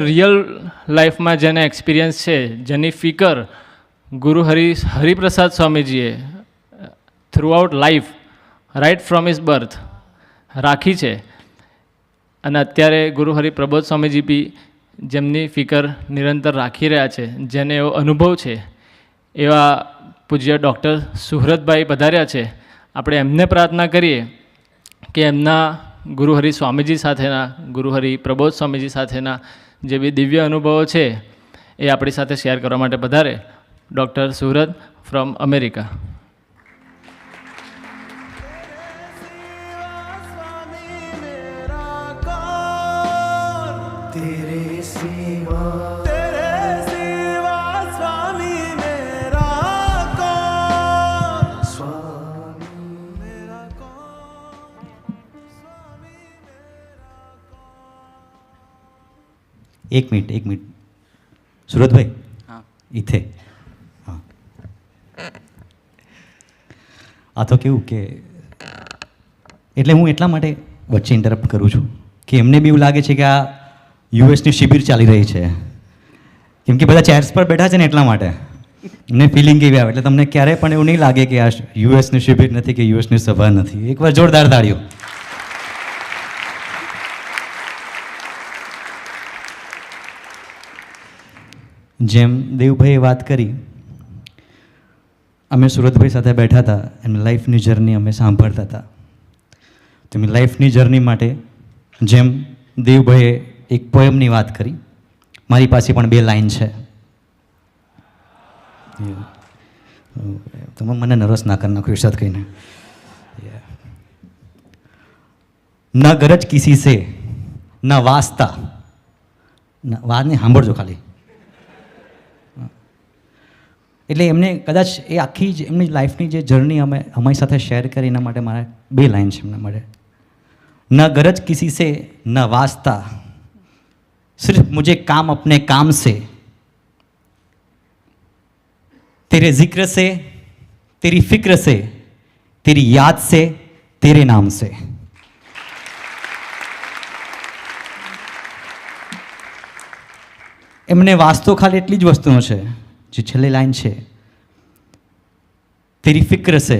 Real લાઈફમાં જેને experience છે, જેની ફિકર ગુરુ હરિપ્રસાદ સ્વામીજીએ throughout life right from his birth રાખી છે, અને અત્યારે ગુરુ હરિપ્રબોધ સ્વામીજી બી જેમની ફિકર નિરંતર રાખી રહ્યા છે, જેને એવો અનુભવ છે, એવા પૂજ્ય ડૉક્ટર સુહૃદભાઈ પધાર્યા છે. આપણે એમને પ્રાર્થના કરીએ કે એમના ગુરુહરિ સ્વામીજી સાથેના, ગુરુહરિ પ્રબોધ સ્વામીજી સાથેના જે બી દિવ્ય અનુભવો છે એ આપણી સાથે શેર કરવા માટે પધારે. Doctor Suhrud from America. એક મિનિટ સુરતભાઈ. હા, ઇથે. હા, આ તો કેવું કે એટલે હું એટલા માટે વચ્ચે ઇન્ટરપ્ટ કરું છું કે એમને બી એવું લાગે છે કે આ યુએસની શિબિર ચાલી રહી છે, કેમ કે બધા ચેર્સ પર બેઠા છે ને, એટલા માટે એમને ફિલિંગ એવી આવે. એટલે તમને ક્યારેય પણ એવું નહીં લાગે કે આ યુએસની શિબિર નથી કે યુએસની સભા નથી. એકવાર જોરદાર તાળીઓ. જેમ દેવભાઈએ વાત કરી, અમે સુરતભાઈ સાથે બેઠા હતા, એમની લાઈફની જર્ની અમે સાંભળતા હતા. તો એમની લાઈફની જર્ની માટે જેમ દેવભાઈએ એક પોયમની વાત કરી, મારી પાસે પણ 2 લાઈન છે. તમે મને નર્વસ ના કરી નાખો ઇરશાદ કહીને. ન ગરજ કિસી સે ન વાસ્તા, વાત નહીં, સાંભળજો ખાલી. એટલે એમને કદાચ એ આખી જ એમની લાઈફની જે જર્ની અમે અમારી સાથે શેર કરી, એના માટે મારા 2 લાઈન છે એમના માટે. ન ગરજ કિસી સે ન વાસ્તા, સિર્ફ મુझे काम अपने काम से, तेरे जिक्र से, तेरी फिक्र से, तेरी याद से, तेरे नाम से. એમને વાસ્તો ખાલી એટલી જ વસ્તુનો છે, જે છેલ્લી લાઈન છે તેરી ફિક્ર છે.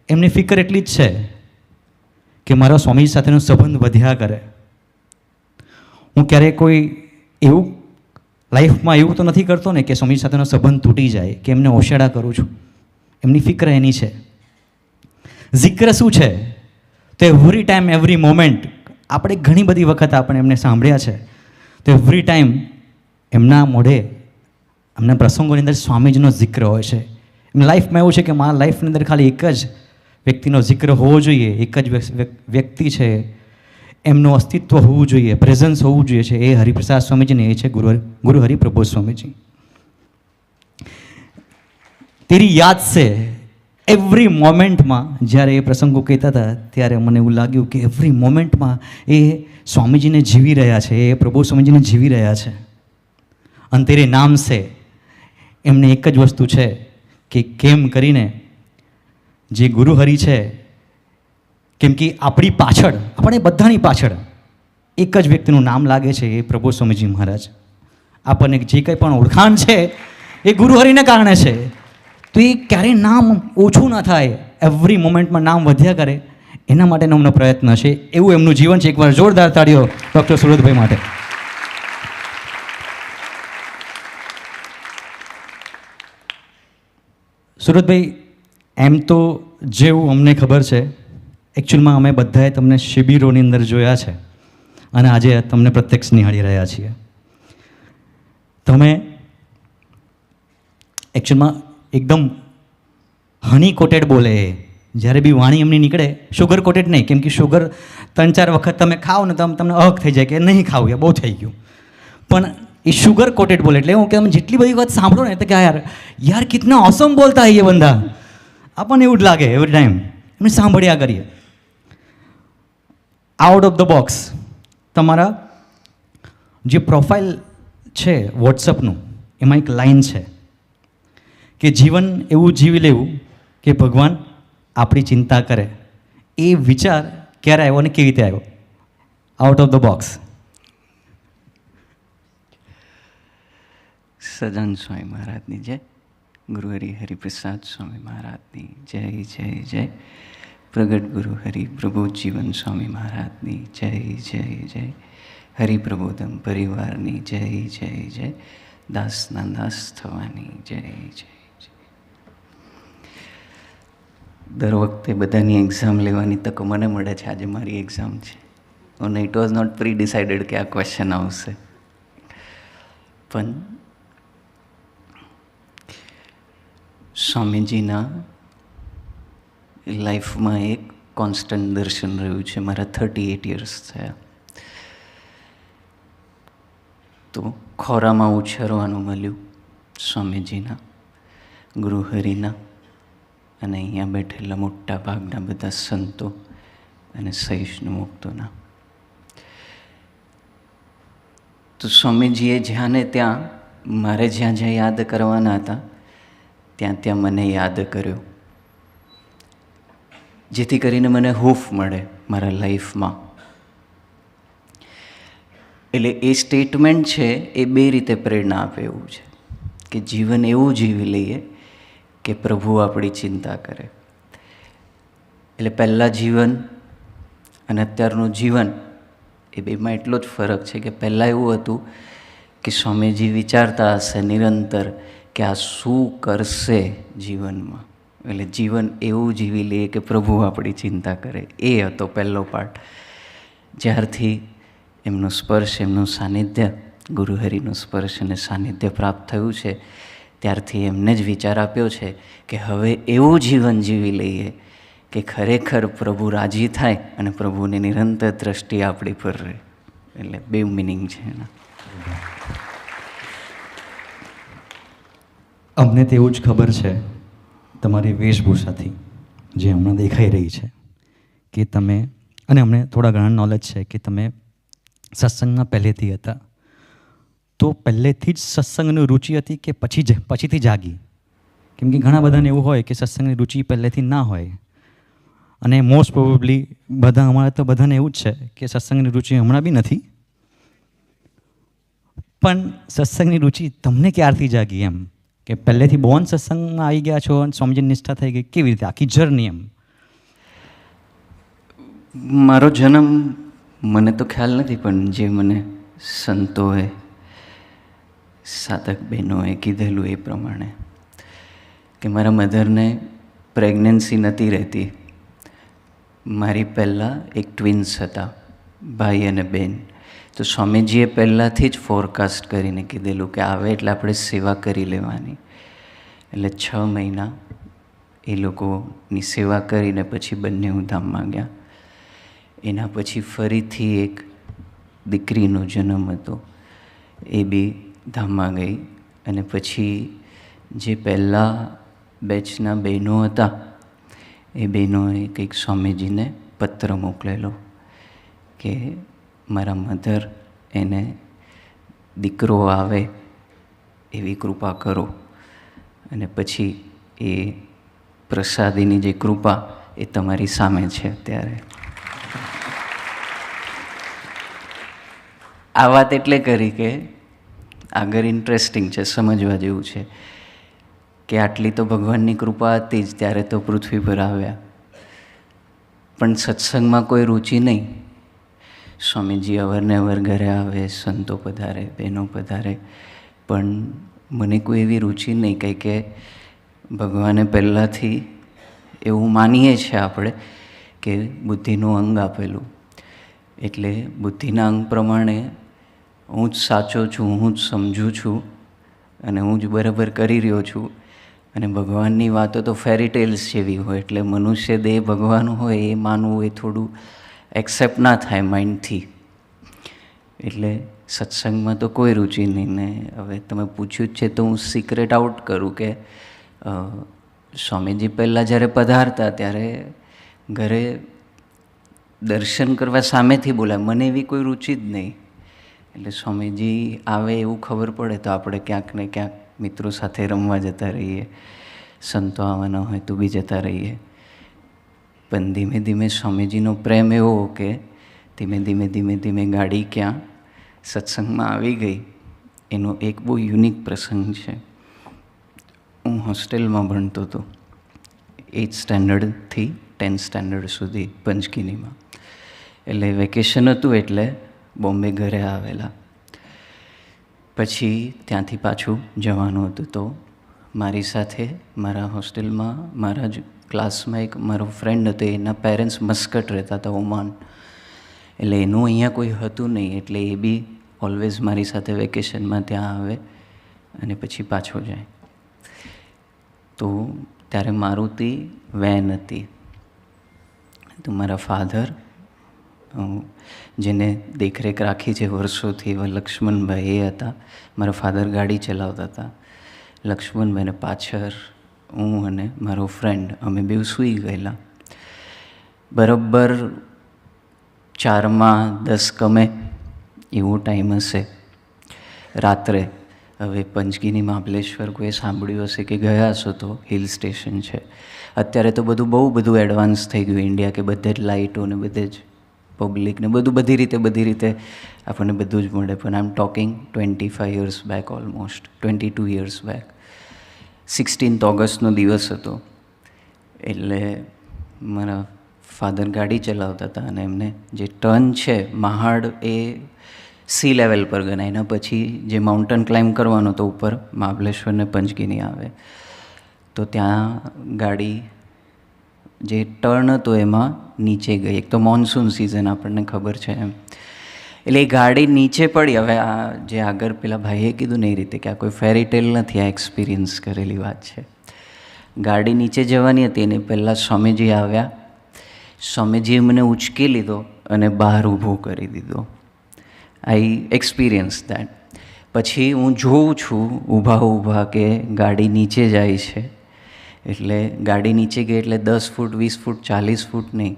એમની ફિકર એટલી જ છે કે મારા સ્વામીજી સાથેનો સંબંધ વધ્યા કરે. હું ક્યારેય કોઈ એવું લાઈફમાં એવું તો નથી કરતો ને કે સ્વામીજી સાથેનો સંબંધ તૂટી જાય, કે એમને ઓશેડા કરું છું. એમની ફિક્ર એની છે. જિક્ર શું છે? તો એવરી ટાઈમ એવરી મોમેન્ટ, આપણે ઘણી બધી વખત આપણે એમને સાંભળ્યા છે, તો એવરી ટાઈમ એમના મોઢે, એમના પ્રસંગોની અંદર સ્વામીજીનો જિક્ર હોય છે. એમની લાઈફમાં એવું છે કે મારા લાઈફની અંદર ખાલી એક જ વ્યક્તિનો જિક્ર હોવો જોઈએ, એક જ વ્યક્તિ છે, એમનું અસ્તિત્વ હોવું જોઈએ, પ્રેઝન્સ હોવું જોઈએ છે. એ હરિપ્રસાદ સ્વામીજીને એ છે ગુરુ હરિપ્રબોધ સ્વામીજી. તેરી યાદ છે. એવરી મોમેન્ટમાં જ્યારે એ પ્રસંગો કહેતા હતા, ત્યારે મને એવું લાગ્યું કે એવરી મોમેન્ટમાં એ સ્વામીજીને જીવી રહ્યા છે, એ પ્રભુ સ્વામીજીને જીવી રહ્યા છે. અને તેરે નામ છે, એમને એક જ વસ્તુ છે કે કેમ કરીને જે ગુરુહરિ છે, કેમ કે આપણી પાછળ, આપણે બધાની પાછળ એક જ વ્યક્તિનું નામ લાગે છે, એ પ્રભુ સ્વામીજી મહારાજ. આપણને જે કંઈ પણ ઓળખાણ છે એ ગુરુહરિને કારણે છે. તો એ ક્યારેય નામ ઓછું ના થાય, એવરી મોમેન્ટમાં નામ વધ્યા કરે, એના માટેનો એમનો પ્રયત્ન છે. એવું એમનું જીવન છે. એકવાર જોરદાર તાળીઓ ડૉક્ટર સુરતભાઈ માટે. સુરતભાઈ, એમ તો જેવું અમને ખબર છે, એકચ્યુઅલમાં અમે બધાએ તમને શિબિરોની અંદર જોયા છે, અને આજે તમને પ્રત્યક્ષ નિહાળી રહ્યા છીએ. તમે એકચ્યુઅલમાં એકદમ હની કોટેડ બોલે. જ્યારે બી વાણી એમની નીકળે, શુગર કોટેડ નહીં, કેમ કે શુગર 3-4 વખત તમે ખાઓ ને તમને અહક થઈ જાય કે નહીં ખાવું, એ બહુ થઈ ગયું. પણ એ શુગર કોટેડ બોલે, એટલે હું કે જેટલી બધી વાત સાંભળો ને, તો કે યાર કિતના ઓસમ બોલતા હોય એ બંદા. આપણને એવું જ લાગે એવરી ટાઈમ એમને સાંભળ્યા કરીએ. આઉટ ઓફ ધ બોક્સ તમારા જે પ્રોફાઇલ છે વોટ્સઅપનું, એમાં એક લાઈન છે કે જીવન એવું જીવી લેવું કે ભગવાન આપણી ચિંતા કરે. એ વિચાર ક્યારે આવ્યો અને કેવી રીતે આવ્યો? Out of the box. સજાન સ્વામી મહારાજની જય, ગુરુહરિ હરિપ્રસાદ સ્વામી મહારાજની જય જય જય, પ્રગટ ગુરુ હરિ પ્રબોધ જીવન સ્વામી મહારાજની જય જય જય, હરિપ્રબોધમ પરિવારની જય જય જય, દાસના દાસ થવાની જય જય જય. દર વખતે બધાની એક્ઝામ લેવાની તક મને મળે છે. આજે મારી એક્ઝામ છે અને it was not pre decided કે આ ક્વેશ્ચન આવશે, પણ સ્વામીજીના લાઈફમાં એક કોન્સ્ટન્ટ દર્શન રહ્યું છે. મારા 38 યર્સ થયા તો ખોરામાં ઉછરવાનું મળ્યું સ્વામીજીના, ગુરુહરિના અને અહીંયા બેઠેલા મોટા ભાગના બધા સંતો અને સહિષ્ણુ મુક્તોના. તો સ્વામીજીએ જ્યાં ને ત્યાં મારે જ્યાં જ્યાં યાદ કરવાના હતા ત્યાં ત્યાં મને યાદ કર્યો, જેથી કરીને મને હૂફ મળે મારા લાઈફમાં. એટલે એ સ્ટેટમેન્ટ છે એ બે રીતે પ્રેરણા આપે એવું છે કે જીવન એવું જીવી લઈએ કે પ્રભુ આપણી ચિંતા કરે. એટલે પહેલાં જીવન અને અત્યારનું જીવન એ બેમાં એટલો જ ફરક છે કે પહેલાં એવું હતું કે સ્વામીજી વિચારતા હશે નિરંતર કે આ શું કરશે જીવનમાં, એટલે જીવન એવું જીવી લઈએ કે પ્રભુ આપણી ચિંતા કરે. એ હતો પહેલો પાર્ટ. જ્યારથી એમનો સ્પર્શ, એમનું સાનિધ્ય, ગુરુહરિનું સ્પર્શ અને સાનિધ્ય પ્રાપ્ત થયું છે ત્યારથી એમને જ વિચાર આપ્યો છે કે હવે એવું જીવન જીવી લઈએ કે ખરેખર પ્રભુ રાજી થાય અને પ્રભુની નિરંતર દ્રષ્ટિ આપણી પર રહે. એટલે બે મિનિંગ છે એના. અમને તો એવું જ ખબર છે તમારી વેશભૂષાથી જે હમણાં દેખાઈ રહી છે કે તમે, અને અમને થોડા ઘણા નોલેજ છે કે તમે સત્સંગમાં પહેલેથી હતા. તો પહેલેથી જ સત્સંગની રુચિ હતી કે પછીથી જાગી? કેમ કે ઘણા બધાને એવું હોય કે સત્સંગની રુચિ પહેલેથી ના હોય, અને મોસ્ટ પ્રોબેબલી અમારે તો બધાને એવું જ છે કે સત્સંગની રુચિ હમણાં બી નથી, પણ સત્સંગની રુચિ તમને ક્યારથી જાગી? એમ કે પહેલેથી બોર્ન સત્સંગમાં આવી ગયા છો અને સ્વામીજીની નિષ્ઠા થઈ ગઈ, કેવી રીતે આખી જર્ની? એમ મારો જન્મ મને તો ખ્યાલ નથી, પણ જે મને સંતોએ, સાધક બહેનોએ કીધેલું એ પ્રમાણે કે મારા મધરને પ્રેગ્નન્સી નહોતી રહેતી. મારી પહેલાં એક ટ્વિન્સ હતા, ભાઈ અને બહેન. તો સ્વામીજીએ પહેલાંથી જ ફોરકાસ્ટ કરીને કીધેલું કે આવે એટલે આપણે સેવા કરી લેવાની. એટલે 6 મહિના એ લોકોની સેવા કરીને પછી બંને ધામમાં ગયા. એના પછી ફરીથી એક દીકરીનો જન્મ હતો, એ બી ધામમાં ગઈ. અને પછી જે પહેલાં બેચના બહેનો હતા એ બહેનોએ કંઈક સ્વામીજીને પત્ર મોકલેલો કે મારા મધર એને દીકરો આવે એવી કૃપા કરો. અને પછી એ પ્રસાદીની જે કૃપા એ તમારી સામે છે અત્યારે. આ વાત એટલે કરી કે આગળ ઇન્ટરેસ્ટિંગ છે, સમજવા જેવું છે કે આટલી તો ભગવાનની કૃપા હતી જ ત્યારે તો પૃથ્વી પર આવ્યા, પણ સત્સંગમાં કોઈ રુચિ નહીં. સ્વામીજી અવારનવાર ઘરે આવે, સંતો પધારે, બહેનો પધારે, પણ મને કોઈ એવી રુચિ નહીં. કંઈ કે ભગવાને પહેલાંથી એવું માનીએ છીએ આપણે કે બુદ્ધિનું અંગ આપેલું, એટલે બુદ્ધિના અંગ પ્રમાણે હું જ સાચો છું, હું જ સમજું છું અને હું જ બરાબર કરી રહ્યો છું. અને ભગવાનની વાતો તો ફેરીટેલ્સ જેવી હોય, એટલે મનુષ્ય દેહ ભગવાન હોય એ માનવું એ થોડું એક્સેપ્ટ ના થાય માઇન્ડથી. એટલે સત્સંગમાં તો કોઈ રુચિ નહીં. ને હવે તમે પૂછ્યું જ છે તો હું સિક્રેટ આઉટ કરું કે સ્વામીજી પહેલાં જ્યારે પધારતા ત્યારે ઘરે દર્શન કરવા સામેથી બોલાય, મને એવી કોઈ રુચિ જ નહીં. એટલે સ્વામીજી આવે એવું ખબર પડે તો આપણે ક્યાંક ને ક્યાંક મિત્રો સાથે રમવા જતા રહીએ, સંતો આવવાના હોય તો બી જતા રહીએ. પણ ધીમે ધીમે સ્વામીજીનો પ્રેમ એવો કે ધીમે ધીમે ગાડી ક્યાં સત્સંગમાં આવી ગઈ એનો એક બહુ યુનિક પ્રસંગ છે. હું હોસ્ટેલમાં ભણતો હતો 8th સ્ટેન્ડર્ડથી 10th સ્ટેન્ડર્ડ સુધી પંચગીનીમાં. એટલે વેકેશન હતું એટલે બોમ્બે ઘરે આવેલા. પછી ત્યાંથી પાછું જવાનું હતું. તો મારી સાથે મારા હોસ્ટેલમાં મારા જ ક્લાસમાં એક મારો ફ્રેન્ડ હતો, એના પેરેન્ટ્સ મસ્કટ રહેતા હતા, ઓમાન. એટલે એનું અહીંયા કોઈ હતું નહીં, એટલે એ બી ઓલવેઝ મારી સાથે વેકેશનમાં ત્યાં આવે અને પછી પાછો જાય. તો ત્યારે મારુતિ વેન હતી. તો મારા ફાધર, જેને દેખરેખ રાખી છે વર્ષોથી, એવા લક્ષ્મણભાઈ એ હતા. મારા ફાધર ગાડી ચલાવતા હતા. લક્ષ્મણભાઈને પાછળ હું અને મારો ફ્રેન્ડ અમે બેવ સૂઈ ગયેલા. બરાબર 4:10 એવો ટાઈમ હશે રાત્રે. હવે પંચગીની મહાબલેશ્વર કોઈ સાંભળ્યું હશે કે ગયા હશો તો હિલ સ્ટેશન છે. અત્યારે તો બહુ બધું એડવાન્સ થઈ ગયું ઇન્ડિયા, કે બધે જ લાઇટો ને બધે જ પબ્લિક ને બધી રીતે આપણને બધું જ મળે. પણ I am talking 25 years back, almost 22 years back. 16th ઓગસ્ટનો દિવસ હતો. એટલે મારા ફાધર ગાડી ચલાવતા હતા અને એમને જે ટર્ન છે મહાડ, એ સી લેવલ પર ગણાય. એના પછી જે માઉન્ટેન ક્લાઇમ્બ કરવાનો તો ઉપર મહાબલેશ્વર ને પંચગીની આવે. તો ત્યાં ગાડી જે ટર્ન હતો એમાં નીચે ગઈ. એક તો મોન્સૂન સિઝન, આપણને ખબર છે એમ. એટલે એ ગાડી નીચે પડી. હવે આ જે આગળ પેલા ભાઈએ કીધું ને એ રીતે, કે આ કોઈ ફેરી ટેલ નથી, આ એક્સપિરિયન્સ કરેલી વાત છે. ગાડી નીચે જવાની હતી એને પહેલાં સ્વામીજી આવ્યા. સ્વામીજીએ મને ઉંચકી લીધો અને બહાર ઊભો કરી દીધો. આઈ એક્સપિરિયન્સ દેટ. પછી હું જોઉં છું ઊભા કે ગાડી નીચે જાય છે. એટલે ગાડી નીચે ગઈ એટલે 10 ફૂટ, 20 ફૂટ, 40 ફૂટ નહીં,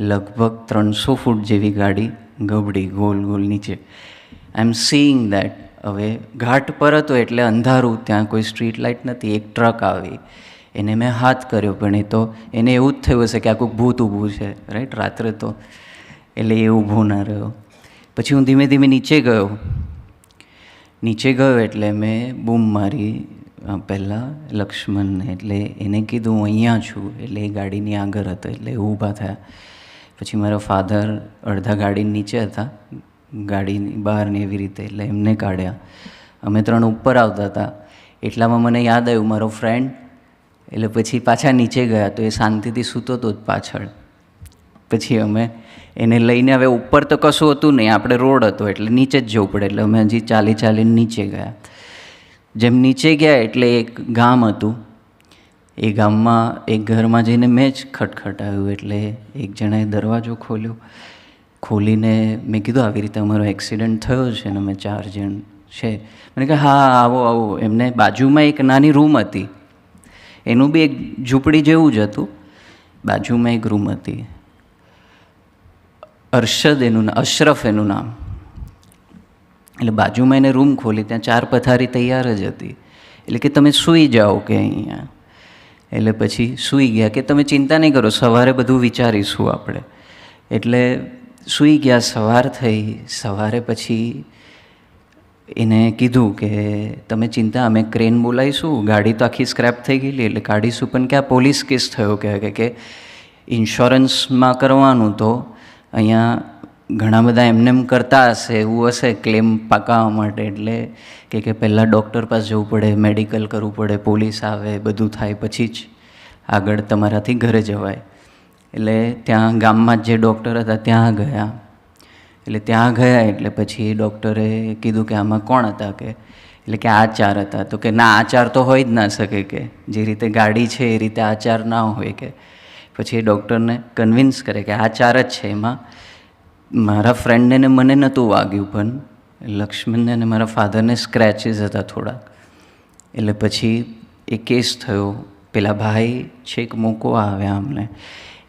લગભગ 300 ફૂટ જેવી ગાડી ગબડી ગોલ નીચે. આઈ એમ સીઈંગ દેટ. હવે ઘાટ પર હતો એટલે અંધારું, ત્યાં કોઈ સ્ટ્રીટ લાઇટ નથી. એક ટ્રક આવી, એને મેં હાથ કર્યો, પણ એ તો એને એવું જ થયું હશે કે આ કોઈક ભૂત ઊભું છે, રાઈટ, રાત્રે તો. એટલે એ ઊભો ના રહ્યો. પછી હું ધીમે નીચે ગયો એટલે મેં બૂમ મારી પહેલાં લક્ષ્મણને. એટલે એને કીધું હું અહીંયા છું. એટલે એ ગાડીની આગળ હતો એટલે એ ઊભા થયા. પછી મારા ફાધર અડધા ગાડીની નીચે હતા, ગાડીની બહાર ને એવી રીતે, એટલે એમને કાઢ્યા. અમે 3 ઉપર આવતા હતા. એટલામાં મને યાદ આવ્યું મારો ફ્રેન્ડ. એટલે પછી પાછા નીચે ગયા તો એ શાંતિથી સૂતો હતો જ પાછળ. પછી અમે એને લઈને, હવે ઉપર તો કશું હતું નહીં, આપણે રોડ હતો એટલે નીચે જ જવું પડે. એટલે અમે હજી ચાલીને નીચે ગયા. જેમ નીચે ગયા એટલે એક ગામ હતું. એ ગામમાં એક ઘરમાં જઈને મેં જ ખટખટાવ્યું. એટલે એક જણાએ દરવાજો ખોલ્યો. ખોલીને મેં કીધું આવી રીતે અમારો એક્સિડન્ટ થયો છે ને અમે 4 જણ છે. મને કહે હા આવો. એમને બાજુમાં એક નાની રૂમ હતી, એનું બી એક ઝૂંપડી જેવું જ હતું. બાજુમાં એક રૂમ હતી. અશરફ એનું નામ. એટલે બાજુમાં એને રૂમ ખોલી, ત્યાં 4 પથારી તૈયાર જ હતી. એટલે કે તમે સૂઈ જાઓ કે અહીંયા. એટલે પછી સૂઈ ગયા. કે તમે ચિંતા નહીં કરો, સવારે બધું વિચારીશું આપણે. એટલે સૂઈ ગયા. સવાર થઈ. સવારે પછી એને કીધું કે તમે ચિંતા, અમે ક્રેન બોલાવીશું, ગાડી તો આખી સ્ક્રેપ થઈ ગયેલી એટલે કાઢીશું. પણ કે આ પોલીસ કેસ થયો કે ઇન્સ્યોરન્સમાં કરવાનું, તો અહીંયા ઘણા બધા એમને કરતા હશે, એવું હશે ક્લેમ પાકાવવા માટે. એટલે કે પહેલાં ડૉક્ટર પાસે જવું પડે, મેડિકલ કરવું પડે, પોલીસ આવે, બધું થાય પછી જ આગળ તમારાથી ઘરે જવાય. એટલે ત્યાં ગામમાં જ જે ડૉક્ટર હતા ત્યાં ગયા. એટલે પછી એ ડૉક્ટરે કીધું કે આમાં કોણ હતા, કે એટલે કે આ 4 હતા. તો કે ના, આ 4 તો હોય જ ના શકે, કે જે રીતે ગાડી છે એ રીતે આ 4 ના હોય. કે પછી એ ડૉક્ટરને કન્વિન્સ કરે કે આ 4 જ છે. એમાં મારા ફ્રેન્ડને ને મને નહોતું વાગ્યું, પણ લક્ષ્મણને અને મારા ફાધરને સ્ક્રેચીસ હતા થોડાક. એટલે પછી એ કેસ થયો. પેલા ભાઈ છેક મૂકવા આવ્યા અમને.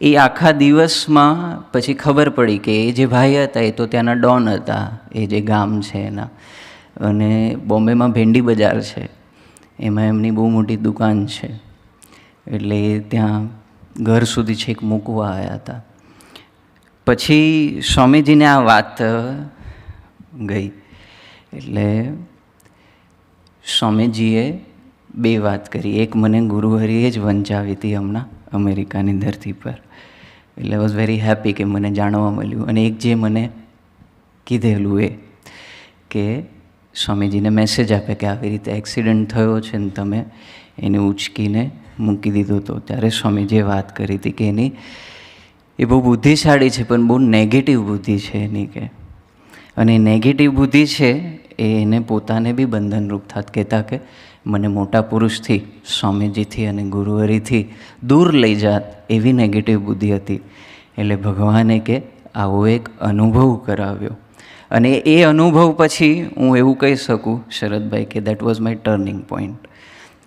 એ આખા દિવસમાં પછી ખબર પડી કે એ જે ભાઈ હતા એ તો ત્યાંના ડોન હતા, એ જે ગામ છે એના. અને બોમ્બેમાં ભેંડી બજાર છે, એમાં એમની બહુ મોટી દુકાન છે. એટલે એ ત્યાં ઘર સુધી છેક મૂકવા આવ્યા હતા. પછી સ્વામીજીને આ વાત ગઈ. એટલે સ્વામીજીએ બે વાત કરી. એક મને ગુરુહરિએ જ વંચાવી હતી હમણાં અમેરિકાની ધરતી પર, એટલે વોઝ વેરી હેપી કે મને જાણવા મળ્યું. અને એક જે મને કીધેલું એ કે સ્વામીજીને મેસેજ આપે કે આવી રીતે એક્સિડન્ટ થયો છે ને તમે એને ઉચકીને મૂકી દીધો હતો. ત્યારે સ્વામીજીએ વાત કરી હતી કે એ બહુ બુદ્ધિશાળી છે પણ બહુ નેગેટિવ બુદ્ધિ છે એની કે, અને નેગેટિવ બુદ્ધિ છે એ એને પોતાને બી બંધનરૂપ થાત. કહેતા કે મને મોટા પુરુષથી, સ્વામીજીથી અને ગુરુહરિથી દૂર લઈ જાત એવી નેગેટિવ બુદ્ધિ હતી. એટલે ભગવાને કે આવો એક અનુભવ કરાવ્યો. અને એ અનુભવ પછી હું એવું કહી શકું શરદભાઈ કે that was my turning point.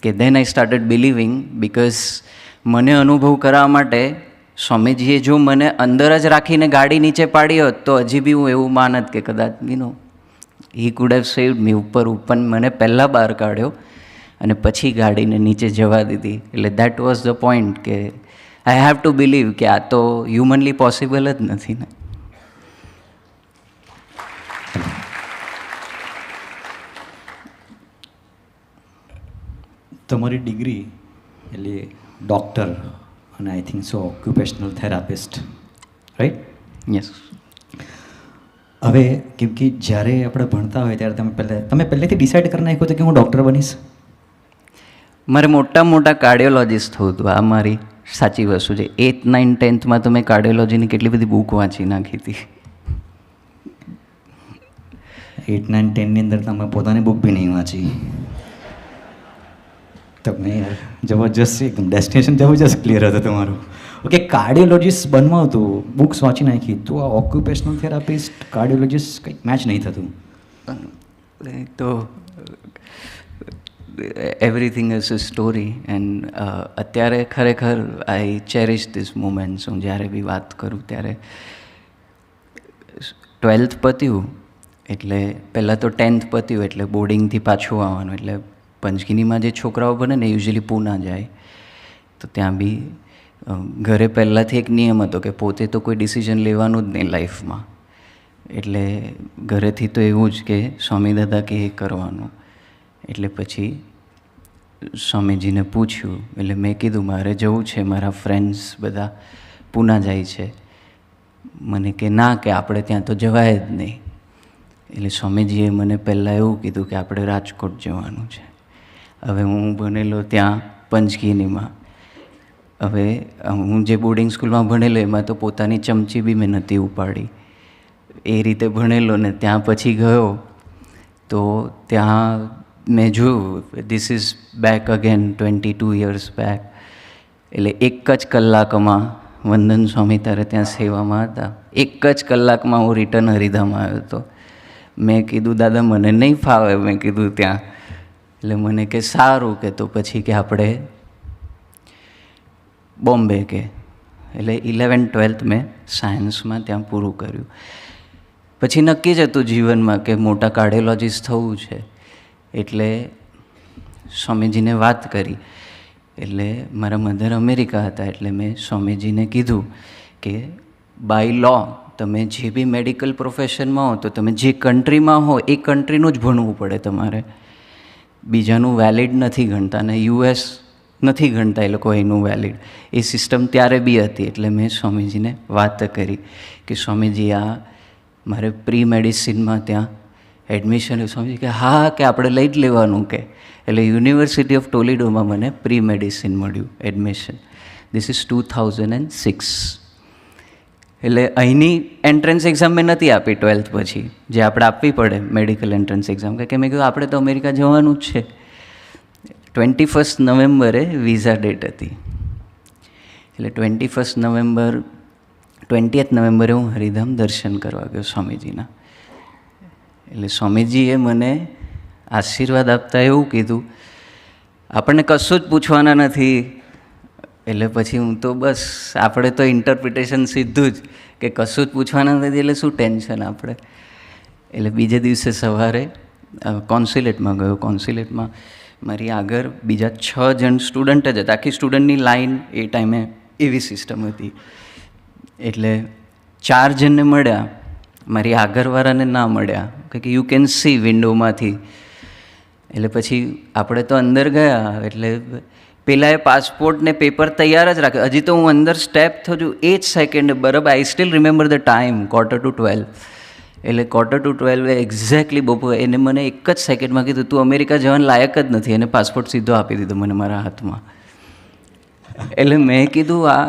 કે દેન આઈ સ્ટાર્ટેડ બિલીવિંગ, બિકોઝ મને અનુભવ કરવા માટે સ્વામીજીએ જો મને અંદર જ રાખીને ગાડી નીચે પાડી હોત તો હજી બી હું એવું માનત કે કદાચ હી કુડ હેવ સેવ્ડ મી. ઉપર મને પહેલાં બહાર કાઢ્યો અને પછી ગાડીને નીચે જવા દીધી. એટલે દેટ વોઝ ધ પોઈન્ટ કે આઈ હેવ ટુ બિલીવ કે આ તો હ્યુમનલી પોસિબલ જ નથી ને. તમારી ડિગ્રી એટલે ડૉક્ટર અને I think so occupational therapist, right? Yes. હવે કેમ કે જ્યારે આપણે ભણતા હોય ત્યારે તમે પહેલેથી ડિસાઇડ કરી નાખ્યું હતું કે હું ડૉક્ટર બનીશ? મારે મોટા કાર્ડિયોલોજીસ્ટ થવું હતું. આ મારી સાચી વસ્તુ છે. 8th, 9th, 10th તો મેં કાર્ડિયોલોજીની કેટલી બધી બુક વાંચી નાખી હતી. 8, 9, 10ની અંદર તમે પોતાની બુક બી નહીં વાંચી. તમે યાર જબરજસ્ત એકદમ ડેસ્ટિનેશન જબરજસ્ત ક્લિયર હતું તમારું. ઓકે, કાર્ડિયોલોજીસ્ટ બનવા હતું, બુક્સ વાંચી નાખી, તો આ ઓક્યુપેશનલ થેરાપિસ્ટ કાર્ડિયોલોજીસ્ટ કંઈક મેચ નહીં થતું. તો everything is a story. And અત્યારે ખરેખર આઈ ચેરિશ ધીસ મોમેન્ટ્સ. હું જ્યારે બી વાત કરું ત્યારે 12th પત્યું એટલે પહેલાં તો 10th પત્યું એટલે બોર્ડિંગથી પાછું આવવાનું. એટલે પંચગીનીમાં જે છોકરાઓ બને ને યુઝ્યુઅલી પૂના જાય. તો ત્યાં બી ઘરે પહેલાંથી એક નિયમ હતો કે પોતે તો કોઈ ડિસિઝન લેવાનું જ નહીં લાઈફમાં. એટલે ઘરેથી તો એવું જ કે સ્વામી દાદા કે એ કરવાનું. એટલે પછી સ્વામીજીને પૂછ્યું. એટલે મેં કીધું મારે જવું છે, મારા ફ્રેન્ડ્સ બધા પૂના જાય છે. મને કે ના, કે આપણે ત્યાં તો જવાય જ નહીં. એટલે સ્વામીજીએ મને પહેલાં એવું કીધું કે આપણે રાજકોટ જવાનું છે. હવે હું ભણેલો ત્યાં પંચગીનીમાં. હવે હું જે બોર્ડિંગ સ્કૂલમાં ભણેલો એમાં તો પોતાની ચમચી બી મેં નહોતી ઉપાડી. એ રીતે ભણેલો ને ત્યાં પછી ગયો તો ત્યાં મેં જોયું this is back again 22 years back. એટલે એક જ કલાકમાં વંદન સ્વામી ત્યારે ત્યાં સેવામાં હતા. એક જ કલાકમાં હું રિટર્ન હરિધામ આવ્યો હતો. મેં કીધું દાદા મને નહીં ફાવે, મેં કીધું ત્યાં. એટલે મને કે સારું, કે તો પછી કે આપણે બોમ્બે કે. એટલે 11th, 12th મેં સાયન્સમાં ત્યાં પૂરું કર્યું. પછી નક્કી જ હતું જીવનમાં કે મોટા કાર્ડિયોલોજીસ્ટ થવું છે. એટલે સ્વામીજીને વાત કરી. એટલે મારા મધર અમેરિકા હતા. એટલે મેં સ્વામીજીને કીધું કે બાય લો તમે જે બી મેડિકલ પ્રોફેશનમાં હો તો તમે જે કન્ટ્રીમાં હો એ કન્ટ્રીનું જ ભણવું પડે તમારે. બીજાનું વેલિડ નથી ગણતા. અને US નથી ગણતા એ લોકો એનું વેલિડ. એ સિસ્ટમ ત્યારે બી હતી. એટલે મેં સ્વામીજીને વાત કરી કે સ્વામીજી આ મારે પ્રી મેડિસિનમાં ત્યાં એડમિશન. સ્વામીજી કે હા, કે આપણે લઈ જ લેવાનું કે. એટલે યુનિવર્સિટી ઓફ ટોલિડોમાં મને પ્રી મેડિસિન મળ્યું એડમિશન. This is 2006. એટલે અહીંની એન્ટ્રન્સ એક્ઝામ મેં નથી આપી 12th પછી, જે આપણે આપવી પડે મેડિકલ એન્ટ્રન્સ એક્ઝામ. કે મેં કીધું આપણે તો અમેરિકા જવાનું જ છે. 21st નવેમ્બરે વિઝા ડેટ હતી. એટલે 21st નવેમ્બર 20th નવેમ્બરે હું હરિધામ દર્શન કરવા ગયો સ્વામીજીના. એટલે સ્વામીજીએ મને આશીર્વાદ આપતા એવું કીધું આપણને કશું જ પૂછવાના નથી. એટલે પછી હું તો બસ આપણે તો ઇન્ટરપ્રિટેશન સીધું જ કે કશું જ પૂછવાના નથી એટલે શું ટેન્શન આપણે. એટલે બીજે દિવસે સવારે કોન્સ્યુલેટમાં ગયો. કોન્સ્યુલેટમાં મારી આગળ બીજા 6 જણ સ્ટુડન્ટ જ હતા. આખી સ્ટુડન્ટની લાઈન એ ટાઈમે એવી સિસ્ટમ હતી. એટલે 4 જણને મળ્યા, મારી આગળવાળાને ના મળ્યા. કે યુ કેન સી વિન્ડોમાંથી એટલે પછી આપણે તો અંદર ગયા, એટલે પેલાએ પાસપોર્ટ ને પેપર તૈયાર જ રાખ્યો. હજી તો હું અંદર સ્ટેપ થયું એ જ સેકન્ડ બરાબર, આઈ સ્ટીલ રિમેમ્બર ધ ટાઈમ 11:45. એટલે 11:12 એક્ઝેક્ટલી બપોર એને મને એક જ સેકન્ડમાં કીધું તું અમેરિકા જવાના લાયક જ નથી, એને પાસપોર્ટ સીધો આપી દીધો મને મારા હાથમાં. એટલે મેં કીધું આ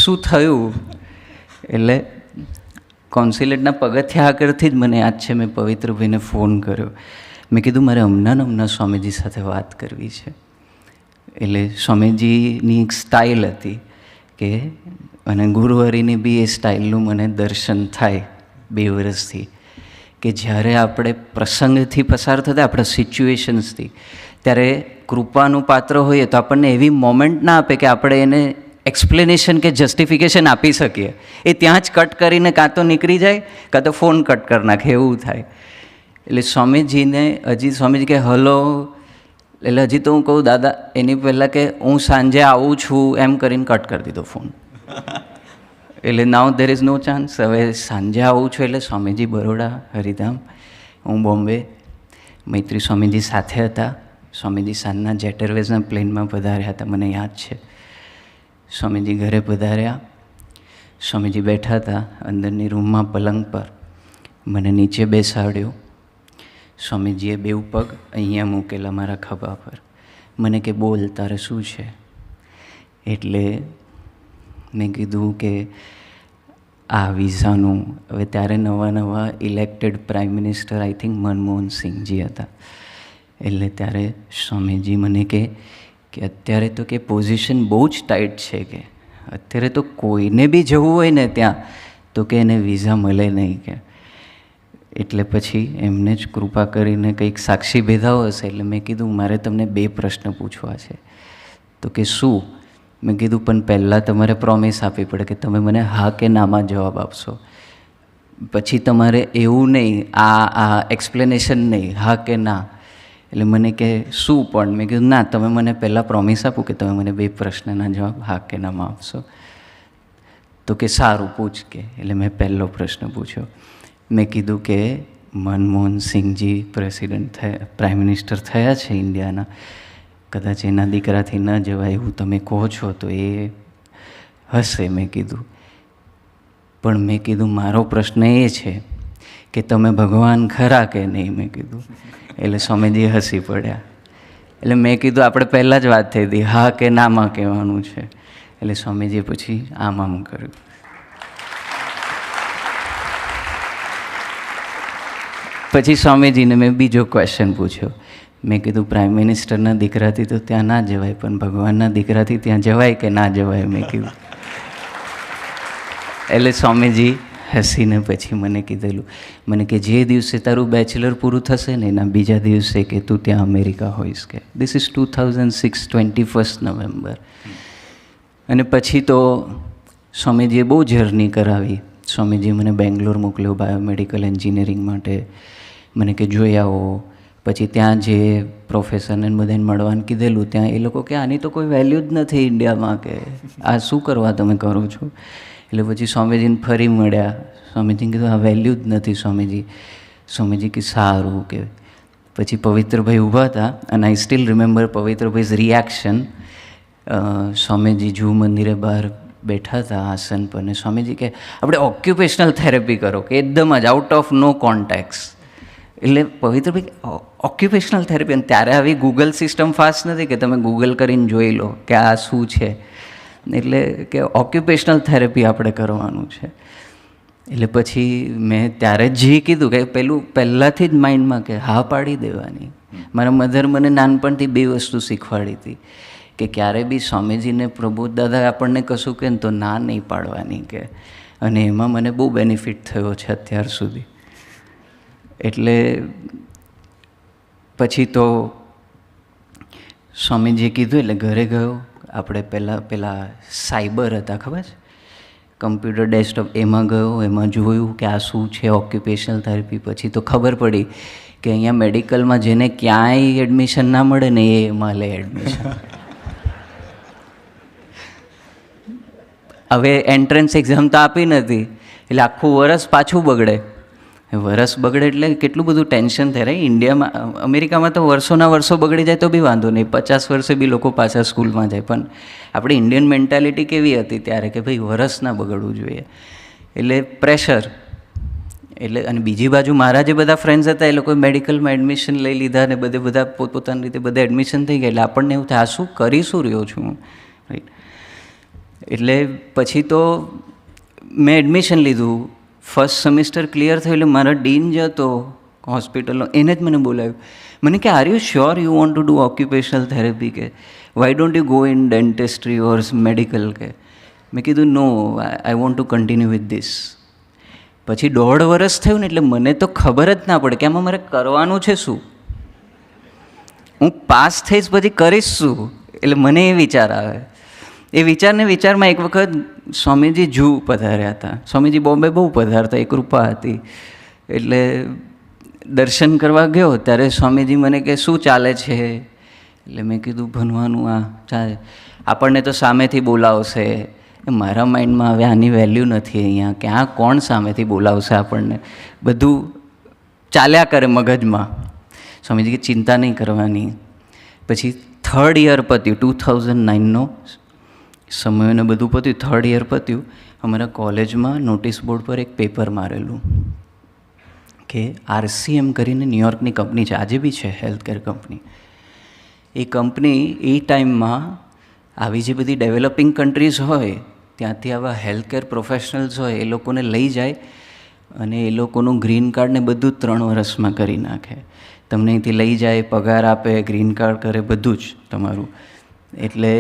શું થયું? એટલે કોન્સ્યુલેટના પગથિયા આગળથી જ મને યાદ છે મેં પવિત્રભાઈને ફોન કર્યો. મેં કીધું મારે હમણાં સ્વામીજી સાથે વાત કરવી છે. એટલે સ્વામીજીની એક સ્ટાઇલ હતી કે, અને ગુરુહરિની બી એ સ્ટાઇલનું મને દર્શન થાય 2 વર્ષથી, કે જ્યારે આપણે પ્રસંગથી પસાર થતા, આપણા સિચ્યુએશન્સથી, ત્યારે કૃપાનું પાત્ર હોઈએ તો આપણને એવી મોમેન્ટ ના આપે કે આપણે એને એક્સપ્લેનેશન કે જસ્ટિફિકેશન આપી શકીએ. એ ત્યાં જ કટ કરીને કાં તો નીકળી જાય કાં તો ફોન કટ કરી નાખે, એવું થાય. એટલે સ્વામીજીને હજી સ્વામીજી કે હલો, એટલે હજી તો હું કહું દાદા, એની પહેલાં કે હું સાંજે આવું છું એમ કરીને કટ કરી દીધો ફોન. એટલે નાઉ દેર ઇઝ નો ચાન્સ. હવે સાંજે આવું છું એટલે સ્વામીજી બરોડા હરિધામ, હું બોમ્બે. મૈત્રી સ્વામીજી સાથે હતા. સ્વામીજી સાંજના જેટ એરવેઝના પ્લેનમાં પધાર્યા હતા, મને યાદ છે. સ્વામીજી ઘરે પધાર્યા, સ્વામીજી બેઠા હતા અંદરની રૂમમાં પલંગ પર, મને નીચે બેસાડ્યો. સ્વામીજીએ 2 પગ અહીંયા મૂકેલા મારા ખભા પર. મને કે બોલ તારે શું છે? એટલે મેં કીધું કે આ વિઝાનું, હવે ત્યારે નવા elected prime minister I think Manmohan Sinhji હતા. એટલે ત્યારે સ્વામીજી મને કે અત્યારે તો કે પોઝિશન બહુ જ ટાઈટ છે, કે અત્યારે તો કોઈને બી જવું હોય ને ત્યાં તો કે એને વિઝા મળે નહીં કે. એટલે પછી એમને જ કૃપા કરીને કંઈક સાક્ષી ભેદાઓ હશે. એટલે મેં કીધું મારે તમને 2 પ્રશ્ન પૂછવા છે. તો કે શું? મેં કીધું પણ પહેલાં તમારે પ્રોમિસ આપવી પડે કે તમે મને હા કે નામાં જવાબ આપશો. પછી તમારે એવું નહીં આ એક્સપ્લેનેશન નહીં, હા કે ના. એટલે મને કે શું પણ? મેં કીધું ના, તમે મને પહેલાં પ્રોમિસ આપો કે તમે મને 2 પ્રશ્નના જવાબ હા કે નામાં આપશો. તો કે સારું પૂછ કે. એટલે મેં પહેલો પ્રશ્ન પૂછ્યો. મેં કીધું કે મનમોહન સિંહજી પ્રેસિડન્ટ થયા, પ્રાઇમ મિનિસ્ટર થયા છે ઇન્ડિયાના, કદાચ એના દીકરાથી ન જવાય એવું તમે કહો છો તો એ હશે. મેં કીધું પણ મેં કીધું મારો પ્રશ્ન એ છે કે તમે ભગવાન ખરા કે નહીં? મેં કીધું. એટલે સ્વામીજી હસી પડ્યા. એટલે મેં કીધું આપણે પહેલાં જ વાત થઈ હતી, હા કે નામાં કહેવાનું છે. એટલે સ્વામીજીએ પછી આમ કર્યું. પછી સ્વામીજીને મેં બીજો ક્વેશ્ચન પૂછ્યો. મેં કીધું પ્રાઇમ મિનિસ્ટરના દીકરાથી તો ત્યાં ના જવાય, પણ ભગવાનના દીકરાથી ત્યાં જવાય કે ના જવાય? મેં કીધું. એટલે સ્વામીજી હસીને પછી મને કીધેલું, મને કે જે દિવસે તારું બેચલર પૂરું થશે ને એના બીજા દિવસે કે તું ત્યાં અમેરિકા હોઈશ કે. This is 2006, 21 November. અને પછી તો સ્વામીજીએ બહુ જર્ની કરાવી. સ્વામીજીએ મને બેંગ્લોર મોકલ્યો બાયોમેડિકલ એન્જિનિયરિંગ માટે. મને કે જોઈ આવો. પછી ત્યાં જે પ્રોફેસરને બધાને મળવાનું કીધેલું, ત્યાં એ લોકો કે આની તો કોઈ વેલ્યુ જ નથી ઇન્ડિયામાં, કે આ શું કરવા તમે કરો છો? એટલે પછી સ્વામીજીને ફરી મળ્યા. સ્વામીજીને કીધું આ વેલ્યુ જ નથી સ્વામીજી. સ્વામીજી કે સારું કે. પછી પવિત્રભાઈ ઊભા હતા અને I still remember Pavitrabhai's reaction. Swamiji જૂ મંદિરે બહાર બેઠા હતા આસન પર, ને સ્વામીજી કે આપણે ઓક્યુપેશનલ થેરેપી કરો, કે એકદમ જ આઉટ ઓફ નો કોન્ટેક્સ. એટલે પવિત્રભાઈ ઓક્યુપેશનલ થેરેપી, અને ત્યારે આવી ગૂગલ સિસ્ટમ ફાસ્ટ નથી કે તમે ગૂગલ કરીને જોઈ લો કે આ શું છે. એટલે કે ઓક્યુપેશનલ થેરેપી આપણે કરવાનું છે. એટલે પછી મેં ત્યારે જ કીધું કે પહેલાંથી જ માઇન્ડમાં કે હા પાડી દેવાની. મારા મધર મને નાનપણથી 2 વસ્તુ શીખવાડી હતી, કે ક્યારે બી સ્વામીજીને પ્રબોધ દાદા આપણને કશું કહે ને તો ના નહીં પાડવાની કે. અને એમાં મને બહુ બેનિફિટ થયો છે અત્યાર સુધી. એટલે પછી તો સ્વામીજીએ કીધું એટલે ઘરે ગયો. આપણે પેલા સાયબર હતા ખબર છે, કમ્પ્યુટર ડેસ્કટોપ, એમાં ગયો. એમાં જોયું કે આ શું છે ઓક્યુપેશનલ થેરેપી. પછી તો ખબર પડી કે અહીંયા મેડિકલમાં જેને ક્યાંય એડમિશન ના મળે ને એ એમાં લે એડમિશન. હવે એન્ટ્રન્સ એક્ઝામ તો આપી નથી, એટલે આખું વરસ પાછું બગડે. વરસ બગડે એટલે કેટલું બધું ટેન્શન થાય રાઈટ. ઇન્ડિયામાં અમેરિકામાં તો વર્ષોના વર્ષો બગડી જાય તો બી વાંધો નહીં, 50 વર્ષે બી લોકો પાછા સ્કૂલમાં જાય. પણ આપણી ઇન્ડિયન મેન્ટાલિટી કેવી હતી ત્યારે કે ભાઈ વરસ ના બગડવું જોઈએ, એટલે પ્રેશર. એટલે અને બીજી બાજુ મારા જે બધા ફ્રેન્ડ્સ હતા એ લોકોએ મેડિકલમાં એડમિશન લઈ લીધા ને બધા પોતપોતાની રીતે બધા એડમિશન થઈ ગયા. એટલે આપણને એવું થાય આ શું કરી શું રહ્યો છું રાઈટ. એટલે પછી તો મેં એડમિશન લીધું. ફર્સ્ટ સેમિસ્ટર ક્લિયર થયું એટલે મારા ડીન જે હતો હોસ્પિટલનો એને જ મને બોલાવ્યું. મને કે are you sure you want to do occupational therapy, કે why don't you go in dentistry or medical. કે મેં કીધું no, I want to continue with this. પછી 1.5 વર્ષ થયું ને એટલે મને તો ખબર જ ના પડે કે આમાં મારે કરવાનું છે શું. હું પાસ થઈશ પછી કરીશ શું, એટલે મને એ વિચાર આવે. એ વિચારમાં એક વખત સ્વામીજી જૂ પધાર્યા હતા. સ્વામીજી બોમ્બે બહુ પધારતા, એક કૃપા હતી. એટલે દર્શન કરવા ગયો ત્યારે સ્વામીજી મને કે શું ચાલે છે. એટલે મેં કીધું ભણવાનું આ ચાલે. આપણને તો સામેથી બોલાવશે. મારા માઇન્ડમાં હવે આની વેલ્યુ નથી અહીંયા, કે આ કોણ સામેથી બોલાવશે આપણને. બધું ચાલ્યા કરે મગજમાં. સ્વામીજી કે ચિંતા નહીં કરવાની. પછી 3rd યર પત્યું, 2009નો સમયને બધું પત્યું. 3rd year પત્યું. અમારા કોલેજમાં નોટિસ બોર્ડ પર એક પેપર મારેલું કે RCM કરીને ન્યુયોર્કની કંપની છે, આજે બી છે હેલ્થકેર કંપની. એ કંપની એ ટાઈમમાં આવી જે બધી ડેવલપિંગ કન્ટ્રીઝ હોય ત્યાંથી આવા હેલ્થકેર પ્રોફેશનલ્સ હોય એ લોકોને લઈ જાય અને એ લોકોનું ગ્રીન કાર્ડ ને બધું જ 3 વર્ષમાં કરી નાખે. તમને અહીંથી લઈ જાય, પગાર આપે, ગ્રીન કાર્ડ કરે, બધું જ તમારું. એટલે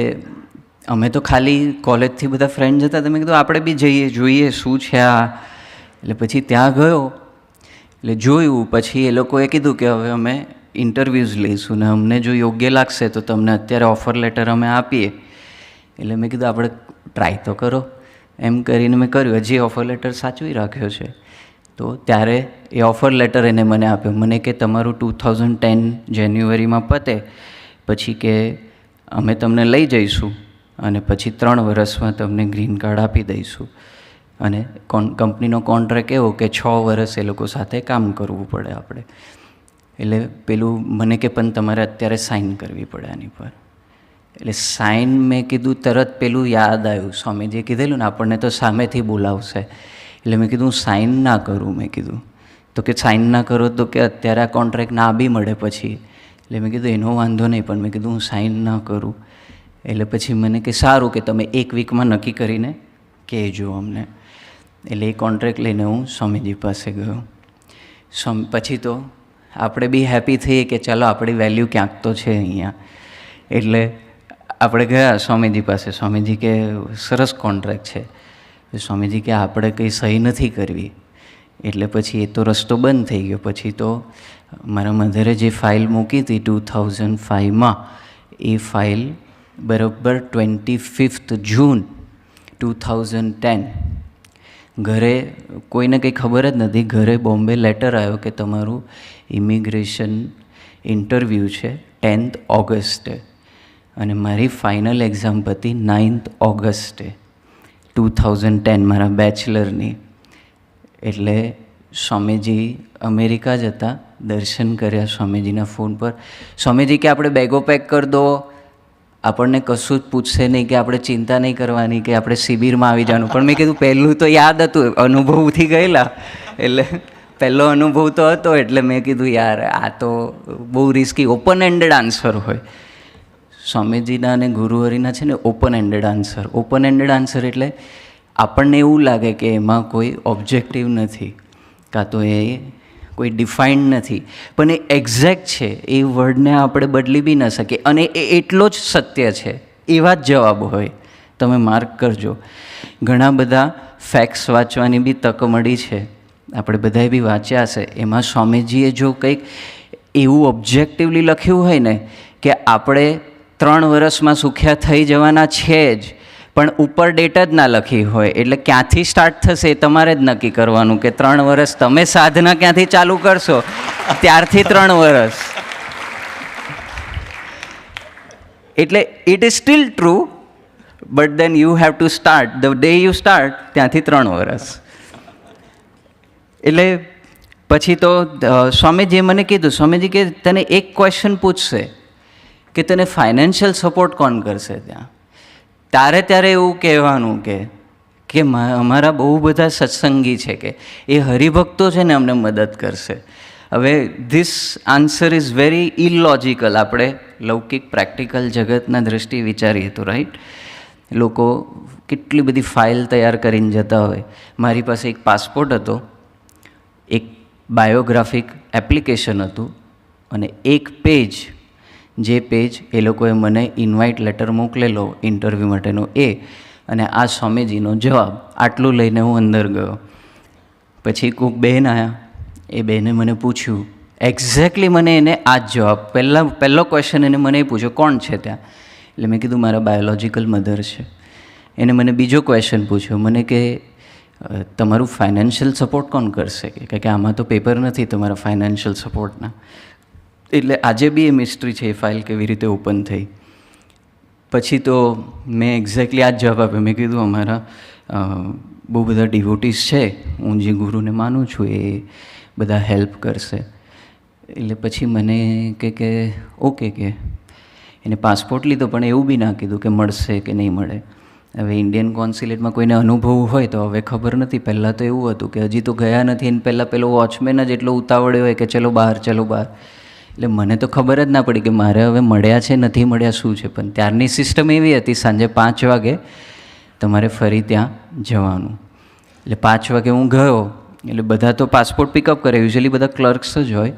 અમે તો ખાલી કોલેજથી બધા ફ્રેન્ડ્સ હતા, તમે કીધું આપણે બી જઈએ જોઈએ શું છે આ. એટલે પછી ત્યાં ગયો એટલે જોયું. પછી એ લોકોએ કીધું કે હવે અમે ઇન્ટરવ્યૂઝ લઈશું ને અમને જો યોગ્ય લાગશે તો તમને અત્યારે ઓફર લેટર અમે આપીએ. એટલે મેં કીધું આપણે ટ્રાય તો કરો. એમ કરીને મેં કર્યું. હજી ઓફર લેટર સાચવી રાખ્યો છે. તો ત્યારે એ ઓફર લેટર એને મને આપ્યો. મને કે તમારું 2010 જાન્યુઆરીમાં પતે પછી કે અમે તમને લઈ જઈશું અને પછી 3 વર્ષમાં તમને ગ્રીન કાર્ડ આપી દઈશું. અને કંપનીનો કોન્ટ્રાક્ટ એવો કે 6 વર્ષ એ લોકો સાથે કામ કરવું પડે આપણે. એટલે પેલું મને કે પણ તમારે અત્યારે સાઇન કરવી પડે આની પર. એટલે સાઇન મેં કીધું તરત પેલું યાદ આવ્યું, સ્વામીજીએ કીધેલું ને આપણને તો સામેથી બોલાવશે. એટલે મેં કીધું સાઇન ના કરું. મેં કીધું તો કે સાઇન ના કરો તો કે અત્યારે આ કોન્ટ્રાક્ટ ના બી મળે પછી. એટલે મેં કીધું એનો વાંધો નહીં, પણ મેં કીધું હું સાઇન ના કરું. એટલે પછી મને કે સારું કે તમે 1 વીકમાં નક્કી કરીને કહેજો અમને. એટલે એ કોન્ટ્રાક્ટ લઈને હું સ્વામીજી પાસે ગયો. પછી તો આપણે બી હેપી થઈએ કે ચાલો આપણી વેલ્યુ ક્યાંક તો છે અહીંયા. એટલે આપણે ગયા સ્વામીજી પાસે. સ્વામીજી કે સરસ કોન્ટ્રાક્ટ છે. સ્વામીજી કે આપણે કંઈ સહી નથી કરવી. એટલે પછી એ તો રસ્તો બંધ થઈ ગયો. પછી તો મારા મધરે જે ફાઇલ મૂકી હતી 2005માં, એ ફાઇલ બરાબર 25th જૂન 2010 ઘરે કોઈને કંઈ ખબર જ નથી. ઘરે બોમ્બે લેટર આવ્યો કે તમારું ઇમિગ્રેશન ઇન્ટરવ્યૂ છે 10th ઓગસ્ટે અને મારી ફાઇનલ એક્ઝામ હતી 9th ઓગસ્ટે 2010 મારા બેચલરની. એટલે સ્વામીજી અમેરિકા જ હતા. દર્શન કર્યા સ્વામીજીના ફોન પર. સ્વામીજી કે આપણે બેગો પેક કરી દો, આપણને કશું જ પૂછશે નહીં, કે આપણે ચિંતા નહીં કરવાની, કે આપણે શિબિરમાં આવી જવાનું. પણ મેં કીધું પહેલું તો યાદ હતું, અનુભવથી ગયેલા એટલે પહેલો અનુભવ તો હતો. એટલે મેં કીધું યાર આ તો બહુ રિસ્કી. ઓપન એન્ડેડ આન્સર હોય સ્વામીજીના અને ગુરુહરિના છે ને, open ended answer. Open ended answer એટલે આપણને એવું લાગે કે એમાં કોઈ ઓબ્જેક્ટિવ નથી, કાં તો એ કોઈ ડિફાઇન્ડ નથી, પણ એ એક્ઝેક્ટ છે. એ વર્ડને આપણે બદલી બી ન શકીએ અને એ એટલો જ સત્ય છે. એવા જ જવાબ હોય. તમે માર્ક કરજો. ઘણા બધા ફેક્ટ્સ વાંચવાની બી તક મળી છે, આપણે બધાએ બી વાંચ્યા હશે. એમાં સ્વામીજીએ જો કંઈક એવું ઓબ્જેક્ટિવલી લખ્યું હોય ને કે આપણે 3 વર્ષમાં સુખ્યા થઈ જવાના છે જ, પણ ઉપર ડેટ જ ના લખી હોય. એટલે ક્યાંથી સ્ટાર્ટ થશે એ તમારે જ નક્કી કરવાનું, કે 3 વર્ષ તમે સાધના ક્યાંથી ચાલુ કરશો ત્યારથી 3 વર્ષ. એટલે it is still true, but then you have to start the day you start, ત્યાંથી 3 વર્ષ. એટલે પછી તો સ્વામીજીએ મને કીધું, સ્વામીજી કે તને એક ક્વેશ્ચન પૂછશે કે તને ફાઇનાન્શિયલ સપોર્ટ કોણ કરશે ત્યાં, ત્યારે એવું કહેવાનું કે અમારા બહુ બધા સત્સંગી છે કે એ હરિભક્તો છે ને અમને મદદ કરશે. હવે ધીસ આન્સર ઇઝ વેરી ઇલોજિકલ. આપણે લૌકિક પ્રેક્ટિકલ જગતના દ્રષ્ટિએ વિચારીએ તો રાઈટ, લોકો કેટલી બધી ફાઇલ તૈયાર કરીને જતા હોય. મારી પાસે એક પાસપોર્ટ હતો, એક બાયોગ્રાફિક એપ્લિકેશન હતું અને એક પેજ, જે પેજ એ લોકોએ મને ઇન્વાઇટ લેટર મોકલેલો ઇન્ટરવ્યૂ માટેનો એ, અને આ સ્વામીજીનો જવાબ, આટલું લઈને હું અંદર ગયો. પછી કોઈક બહેન આવ્યા, એ બહેને મને પૂછ્યું એક્ઝેક્ટલી, મને એને આ જ જવાબ, પહેલો ક્વેશ્ચન એને મને એ પૂછ્યો કોણ છે ત્યાં, એટલે મેં કીધું મારા બાયોલોજિકલ મધર છે. એને મને બીજો ક્વેશ્ચન પૂછ્યો મને કે તમારું ફાઇનાન્શિયલ સપોર્ટ કોણ કરશે, કે આમાં તો પેપર નથી તમારા ફાઇનાન્શિયલ સપોર્ટના. એટલે આજે બી એ મિસ્ટ્રી છે એ ફાઇલ કેવી રીતે ઓપન થઈ. પછી તો મેં એક્ઝેક્ટલી આ જ જવાબ આપ્યો. મેં કીધું અમારા બહુ બધા ડિવોટીસ છે, હું જે ગુરુને માનું છું એ બધા હેલ્પ કરશે. એટલે પછી મને કે ઓકે, કે એને પાસપોર્ટ લીધો, પણ એવું બી ના કીધું કે મળશે કે નહીં મળે. હવે ઇન્ડિયન કોન્સ્યુલેટમાં કોઈને અનુભવ હોય તો હવે ખબર નથી. પહેલાં તો એવું હતું કે હજી તો ગયા નથી અને પહેલાં પેલો વોચમેન જ એટલો ઉતાવળ્યો હોય કે ચલો બહાર, ચલો બહાર. એટલે મને તો ખબર જ ના પડી કે મારે હવે મળ્યા છે નથી મળ્યા શું છે. પણ ત્યારની સિસ્ટમ એવી હતી, સાંજે 5 વાગે તમારે ફરી ત્યાં જવાનું. એટલે 5 વાગે હું ગયો, એટલે બધા તો પાસપોર્ટ પિકઅપ કરે, યુઝ્યુઅલી બધા ક્લર્ક્સ જ હોય.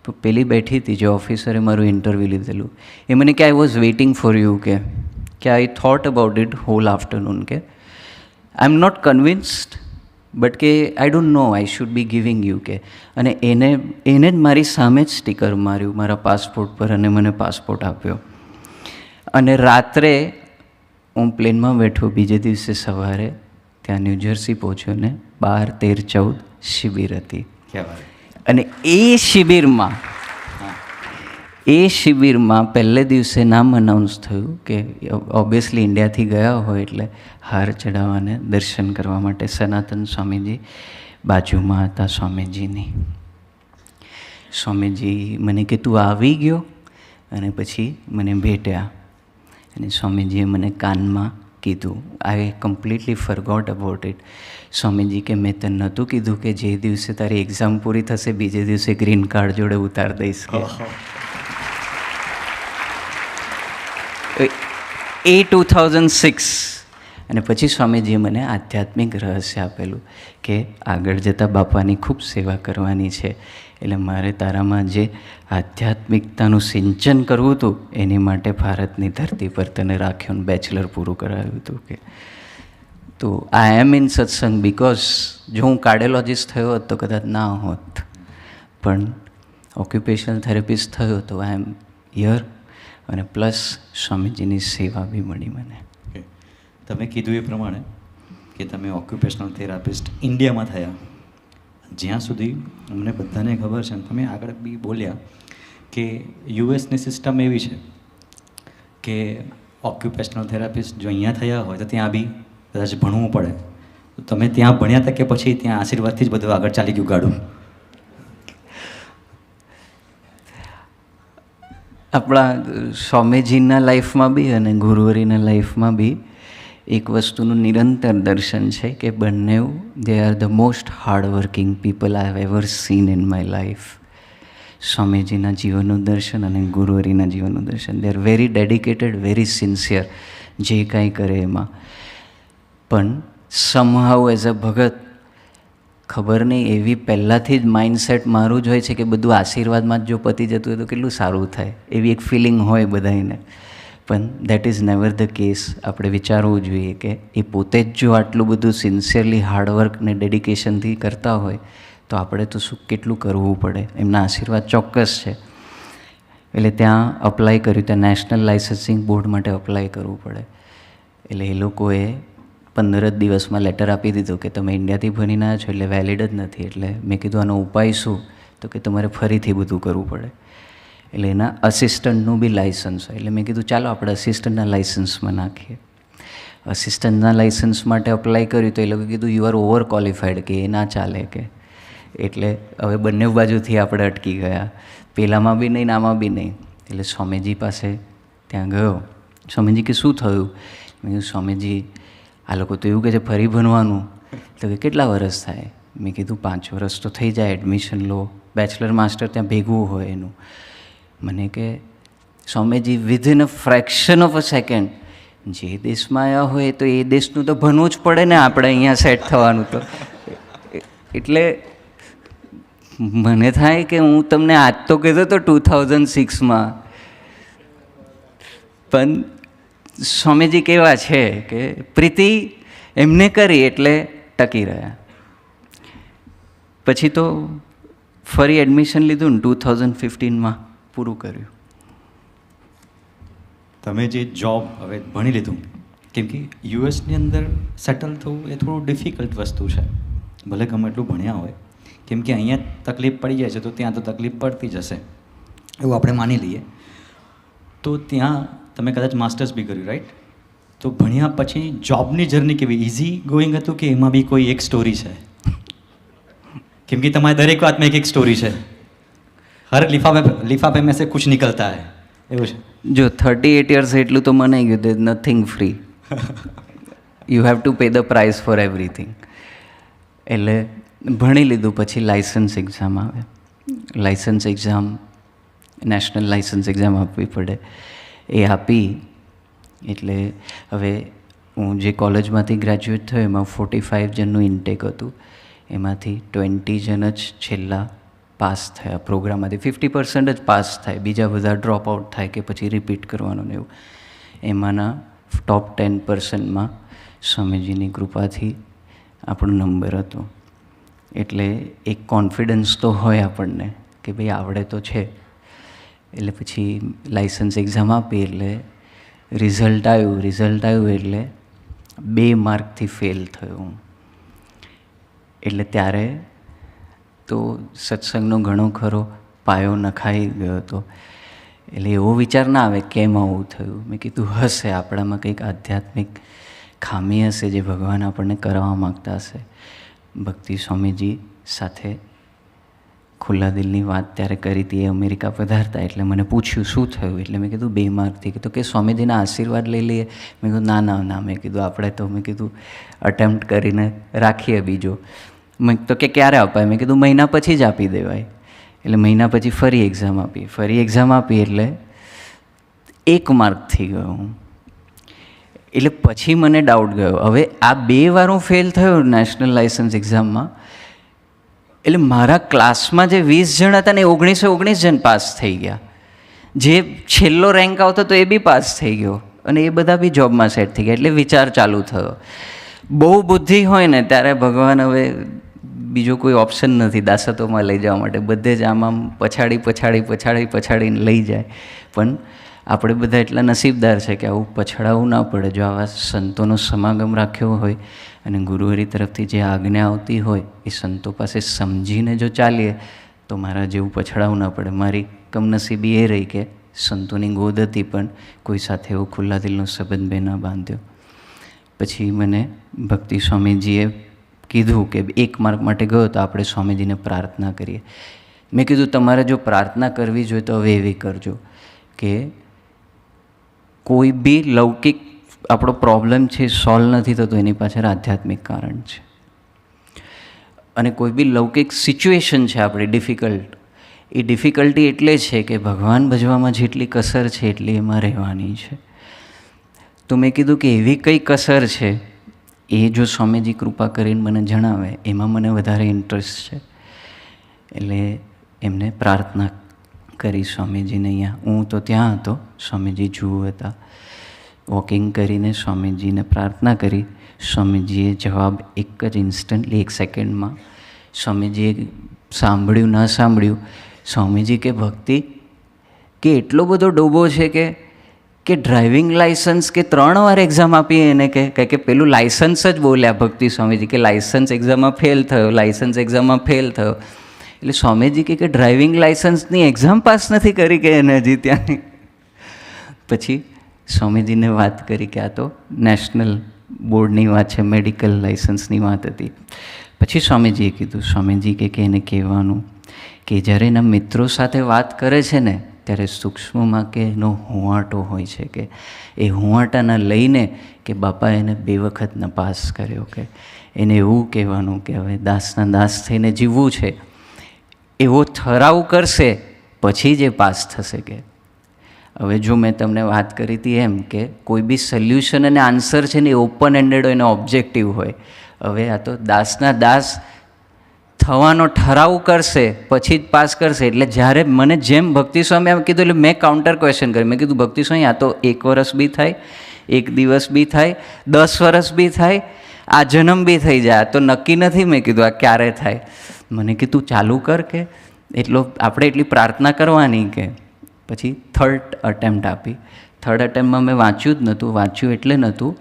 તો પેલી બેઠી હતી જે ઓફિસરે મારું ઇન્ટરવ્યૂ લીધેલું, એ મને કે I was waiting for you, કે I thought about it whole afternoon, કે I am not convinced but કે I don't know I should be giving you, કે અને એને જ મારી સામે જ સ્ટીકર માર્યું મારા પાસપોર્ટ પર અને મને પાસપોર્ટ આપ્યો. અને રાત્રે હું પ્લેનમાં બેઠો, બીજે દિવસે સવારે ત્યાં ન્યૂજર્સી પહોંચ્યો ને 12, 13, 14 શિબિર હતી. અને એ શિબિરમાં પહેલે દિવસે નામ અનાઉન્સ થયું કે ઓબ્વિયસલી ઇન્ડિયાથી ગયા હોય એટલે હાર ચડાવવાને દર્શન કરવા માટે સનાતન સ્વામીજી બાજુમાં હતા સ્વામીજીની. સ્વામીજી મને કે તું આવી ગયો, અને પછી મને ભેટ્યા અને સ્વામીજીએ મને કાનમાં કીધું, I completely forgot about it. Swamiji કે મેં તને નહોતું કીધું કે જે દિવસે તારી એક્ઝામ પૂરી થશે બીજે દિવસે ગ્રીન કાર્ડ જોડે ઉતાર દઈશ કે. એ 2006. અને પછી સ્વામીજીએ મને આધ્યાત્મિક રહસ્ય આપેલું કે આગળ જતાં બાપાની ખૂબ સેવા કરવાની છે, એટલે મારે તારામાં જે આધ્યાત્મિકતાનું સિંચન કરવું હતું એની માટે ભારતની ધરતી પર તને રાખ્યો ને બેચલર પૂરું કરાવ્યું હતું. કે તો આઈ એમ ઇન સત્સંગ બિકોઝ જો હું કાર્ડિયોલોજિસ્ટ થયો હોત તો કદાચ ના હોત, પણ ઓક્યુપેશનલ થેરેપિસ્ટ થયો તો આઈ એમ હિયર, અને પ્લસ સ્વામીજીની સેવા બી મળી મને. તમે કીધું એ પ્રમાણે કે તમે ઓક્યુપેશનલ થેરાપિસ્ટ ઇન્ડિયામાં થયા, જ્યાં સુધી અમને બધાને ખબર છે, તમે આગળ બી બોલ્યા કે યુએસની સિસ્ટમ એવી છે કે ઓક્યુપેશનલ થેરાપિસ્ટ જો અહીંયા થયા હોય તો ત્યાં બી કદાચ ભણવું પડે. તો તમે ત્યાં ભણ્યા હતા કે પછી ત્યાં આશીર્વાદથી જ બધું આગળ ચાલી ગયું ગાડું? આપણા સ્વામીજીના લાઈફમાં બી અને ગુરુવરીના લાઈફમાં બી એક વસ્તુનું નિરંતર દર્શન છે કે બંને they are the most hard working people I have ever seen in my life. સ્વામીજીના જીવનનું દર્શન અને ગુરુવરીના જીવનનું દર્શન, they are very dedicated, very sincere જે કાંઈ કરે એમાં. પણ સમહાઉ એઝ અ ભગત ખબર નહીં એવી પહેલાંથી જ માઇન્ડસેટ મારું જ હોય છે કે બધું આશીર્વાદમાં જ જો પતી જતું હોય તો કેટલું સારું થાય, એવી એક ફિલિંગ હોય બધાને. પણ that is never the case. આપણે વિચારવું જોઈએ કે એ પોતે જ જો આટલું બધું સિન્સિયરલી હાર્ડવર્ક ને ડેડિકેશનથી કરતા હોય તો આપણે તો શું કેટલું કરવું પડે. એમના આશીર્વાદ ચોક્કસ છે. એટલે ત્યાં અપ્લાય કર્યું, ત્યાં નેશનલ લાઇસન્સિંગ બોર્ડ માટે અપ્લાય કરવું પડે. એટલે એ લોકોએ 15 જ દિવસમાં લેટર આપી દીધું કે તમે ઇન્ડિયાથી ભણીને આવ્યા છો એટલે વેલિડ જ નથી. એટલે મેં કીધું આનો ઉપાય શું, તો કે તમારે ફરીથી બધું કરવું પડે. એટલે એના અસિસ્ટન્ટનું બી લાઇસન્સ હોય. એટલે મેં કીધું ચાલો આપણે અસિસ્ટન્ટના લાઇસન્સમાં નાખીએ. અસિસ્ટન્ટના લાઇસન્સ માટે અપ્લાય કર્યું તો એ લોકોએ કીધું યુ આર ઓવર ક્વોલિફાઈડ, કે એ ના ચાલે, કે એટલે હવે બંને બાજુથી આપણે અટકી ગયા, પેલામાં બી નહીં ને આમાં બી નહીં. એટલે સ્વામીજી પાસે ત્યાં ગયો. સ્વામીજી કે શું થયું? મેં કીધું સ્વામીજી આ લોકો તો એવું કહે છે ફરી ભણવાનું. તો કે કેટલા વર્ષ થાય? મેં કીધું 5 વર્ષ તો થઈ જાય, એડમિશન લો, બેચલર માસ્ટર ત્યાં ભેગું હોય એનું. મને કે Swamiji within a fraction of a second જે દેશમાં આવ્યા હોય તો એ દેશનું તો ભણવું જ પડે ને આપણે અહીંયા સેટ થવાનું તો. એટલે મને થાય કે હું તમને આજ તો કહેતો હતો 2006માં, પણ સ્વામીજી કેવા છે કે પ્રીતિ એમને કરી એટલે ટકી રહ્યા. પછી તો ફરી એડમિશન લીધું ને 2015માં પૂરું કર્યું. તમે જે જોબ હવે ભણી લીધું, કેમ કે યુએસની અંદર સેટલ થવું એ થોડું ડિફિકલ્ટ વસ્તુ છે, ભલે ગમે એટલું ભણ્યા હોય, કેમ કે અહીંયા તકલીફ પડી જાય છે તો ત્યાં તો તકલીફ પડતી જ હશે, એવું આપણે માની લઈએ. તો ત્યાં તમે કદાચ માસ્ટર્સ બી કર્યું, રાઈટ? તો ભણ્યા પછી જોબની જર્ની કેવી, ઇઝી ગોઈંગ હતું કે એમાં બી કોઈ એક સ્ટોરી છે? કેમ કે તમારી દરેક વાતમાં એક સ્ટોરી છે, હર લિફાફે મેં સે કુછ નિકલતા હૈ, એવું છે. જો 38 યર્સ એટલું તો મને ગયું, there nothing free, you have to pay the price for everything. એટલે ભણી લીધું, પછી લાઇસન્સ એક્ઝામ આવે. Licence exam, national licence exam આપવી પડે. એ આપી એટલે હવે હું જે કોલેજમાંથી ગ્રેજ્યુએટ થયો એમાં 45 જણનું ઇન્ટેક હતું, એમાંથી 20 જણ જ છેલ્લા પાસ થયા પ્રોગ્રામમાંથી. 50% જ પાસ થાય, બીજા બધા ડ્રોપ આઉટ થાય કે પછી રિપીટ કરવાનું ને એવું. એમાંના ટોપ 10%માં સ્વામીજીની કૃપાથી આપણો નંબર હતો. એટલે એક કોન્ફિડન્સ તો હોય આપણને કે ભાઈ આવડે તો છે. એટલે પછી લાઇસન્સ એક્ઝામ આપી એટલે રિઝલ્ટ આવ્યું એટલે 2 માર્કથી ફેલ થયો હું. એટલે ત્યારે તો સત્સંગનો ઘણો ખરો પાયો નખાઈ ગયો હતો. એટલે એવો વિચાર ના આવે કેમ આવું થયું. મેં કીધું હશે આપણામાં કંઈક આધ્યાત્મિક ખામી હશે જે ભગવાન આપણને કરાવવા માગતા હશે. ભક્તિ સ્વામીજી સાથે ખુલ્લા દિલની વાત ત્યારે કરી હતી, એ અમેરિકા પધારતા, એટલે મને પૂછ્યું શું થયું. એટલે મેં કીધું 2 માર્કથી. તો કે સ્વામીજીના આશીર્વાદ લઈ લઈએ. મેં કીધું ના, મેં કીધું આપણે તો મેં કીધું અટેમ્પ્ટ કરીને રાખીએ બીજો. મેં તો કે ક્યારે અપાય? મેં કીધું મહિના પછી જ આપી દેવાય. એટલે મહિના પછી ફરી એક્ઝામ આપી એટલે 1 માર્કથી ગયો હું. એટલે પછી મને ડાઉટ ગયો, હવે આ 2 વાર હું ફેલ થયો નેશનલ લાઇસન્સ એક્ઝામમાં. એટલે મારા ક્લાસમાં જે 20 જણ હતા ને 19 જણ પાસ થઈ ગયા. જે છેલ્લો રેન્ક આવતો તો એ બી પાસ થઈ ગયો, અને એ બધા બી જોબમાં સેટ થઈ ગયા. એટલે વિચાર ચાલુ થયો, બહુ બુદ્ધિ હોય ને ત્યારે ભગવાન હવે બીજો કોઈ ઓપ્શન નથી દાસતોમાં લઈ જવા માટે. બધે જ આમ પછાડીને લઈ જાય. પણ આપણે બધા એટલા નસીબદાર છે કે આવું પછડાવવું ના પડે. જો આવા સંતોનો સમાગમ રાખ્યો હોય અને ગુરુહરિ તરફથી જે આજ્ઞા આવતી હોય એ સંતો પાસે સમજીને જો ચાલીએ તો મારા જેવું પછડાવવું ના પડે. મારી કમનસીબી એ રહી કે સંતોની ગોદ હતી પણ કોઈ સાથે એવો ખુલ્લા દિલનો સંબંધ બે ના બાંધ્યો. પછી મને ભક્તિ સ્વામીજીએ કીધું કે 1 માર્ક માટે ગયો તો આપણે સ્વામીજીને પ્રાર્થના કરીએ. મેં કીધું તમારે જો પ્રાર્થના કરવી જોઈએ તો હવે એવી કરજો કે કોઈ બી લૌકિક આપણો પ્રોબ્લેમ છે સોલ્વ નથી થતો એની પાછળ આધ્યાત્મિક કારણ છે. અને કોઈ બી લૌકિક સિચ્યુએશન છે આપણી ડિફિકલ્ટ, એ ડિફિકલ્ટી એટલે છે કે ભગવાન ભજવામાં જેટલી કસર છે એટલી એમાં રહેવાની છે. તો મેં કીધું કે એવી કઈ કસર છે એ જો સ્વામીજી કૃપા કરીને મને જણાવે, એમાં મને વધારે ઇન્ટરેસ્ટ છે. એટલે એમને પ્રાર્થના કરી સ્વામીજીને. અહીંયા હું તો ત્યાં હતો, સ્વામીજી જુઓ હતા. વોકિંગ કરીને સ્વામીજીને પ્રાર્થના કરી. સ્વામીજીએ જવાબ એક જ ઇન્સ્ટન્ટલી 1 સેકન્ડમાં. સ્વામીજીએ સાંભળ્યું ના સાંભળ્યું, સ્વામીજી કે ભક્તિ કે એટલો બધો ડોબો છે કે ડ્રાઇવિંગ લાઇસન્સ કે 3 વાર એક્ઝામ આપી એને કે પેલું લાઇસન્સ જ બોલ્યા ભક્તિ સ્વામીજી કે લાઇસન્સ એક્ઝામમાં ફેલ થયો. એટલે સ્વામીજી કે ડ્રાઇવિંગ લાઇસન્સની એક્ઝામ પાસ નથી કરી કે એને હજી ત્યાંની. પછી સ્વામીજીને વાત કરી કે આ તો નેશનલ બોર્ડની વાત છે, મેડિકલ લાઇસન્સની વાત હતી. પછી સ્વામીજીએ કીધું, સ્વામીજી કે એને કહેવાનું કે જ્યારે એના મિત્રો સાથે વાત કરે છે ને ત્યારે સૂક્ષ્મમાં કે એનો હુંવાટો હોય છે, કે એ હુંવાટાના લઈને કે બાપા એને 2 વખત નપાસ કર્યો, કે એને એવું કહેવાનું કે હવે દાસના દાસ થઈને જીવવું છે, એવો ઠરાવ કરશે પછી જ એ પાસ થશે. કે હવે જો મેં તમને વાત કરી હતી એમ કે કોઈ બી સોલ્યુશન અને આન્સર છે ને એ ઓપન એન્ડેડ હોય, એનો ઓબ્જેક્ટિવ હોય. હવે આ તો દાસના દાસ થવાનો ઠરાવ કરશે પછી જ પાસ કરશે. એટલે જ્યારે મને જેમ ભક્તિ સ્વામી એમ કીધું એટલે મેં કાઉન્ટર ક્વેશ્ચન કર્યું. મેં કીધું ભક્તિ સ્વામી આ તો 1 વર્ષ બી થાય, 1 દિવસ બી થાય, 10 વર્ષ બી થાય, આ જન્મ બી થઈ જાય, તો નક્કી નથી. મેં કીધું આ ક્યારે થાય. મને કીધું ચાલુ કર, કે આપણે એટલી પ્રાર્થના કરવાની. કે પછી 3rd અટેમ્પ્ટ આપી. 3rd અટેમ્પ્ટમાં મેં વાંચ્યું જ નહોતું. વાંચ્યું એટલે નહોતું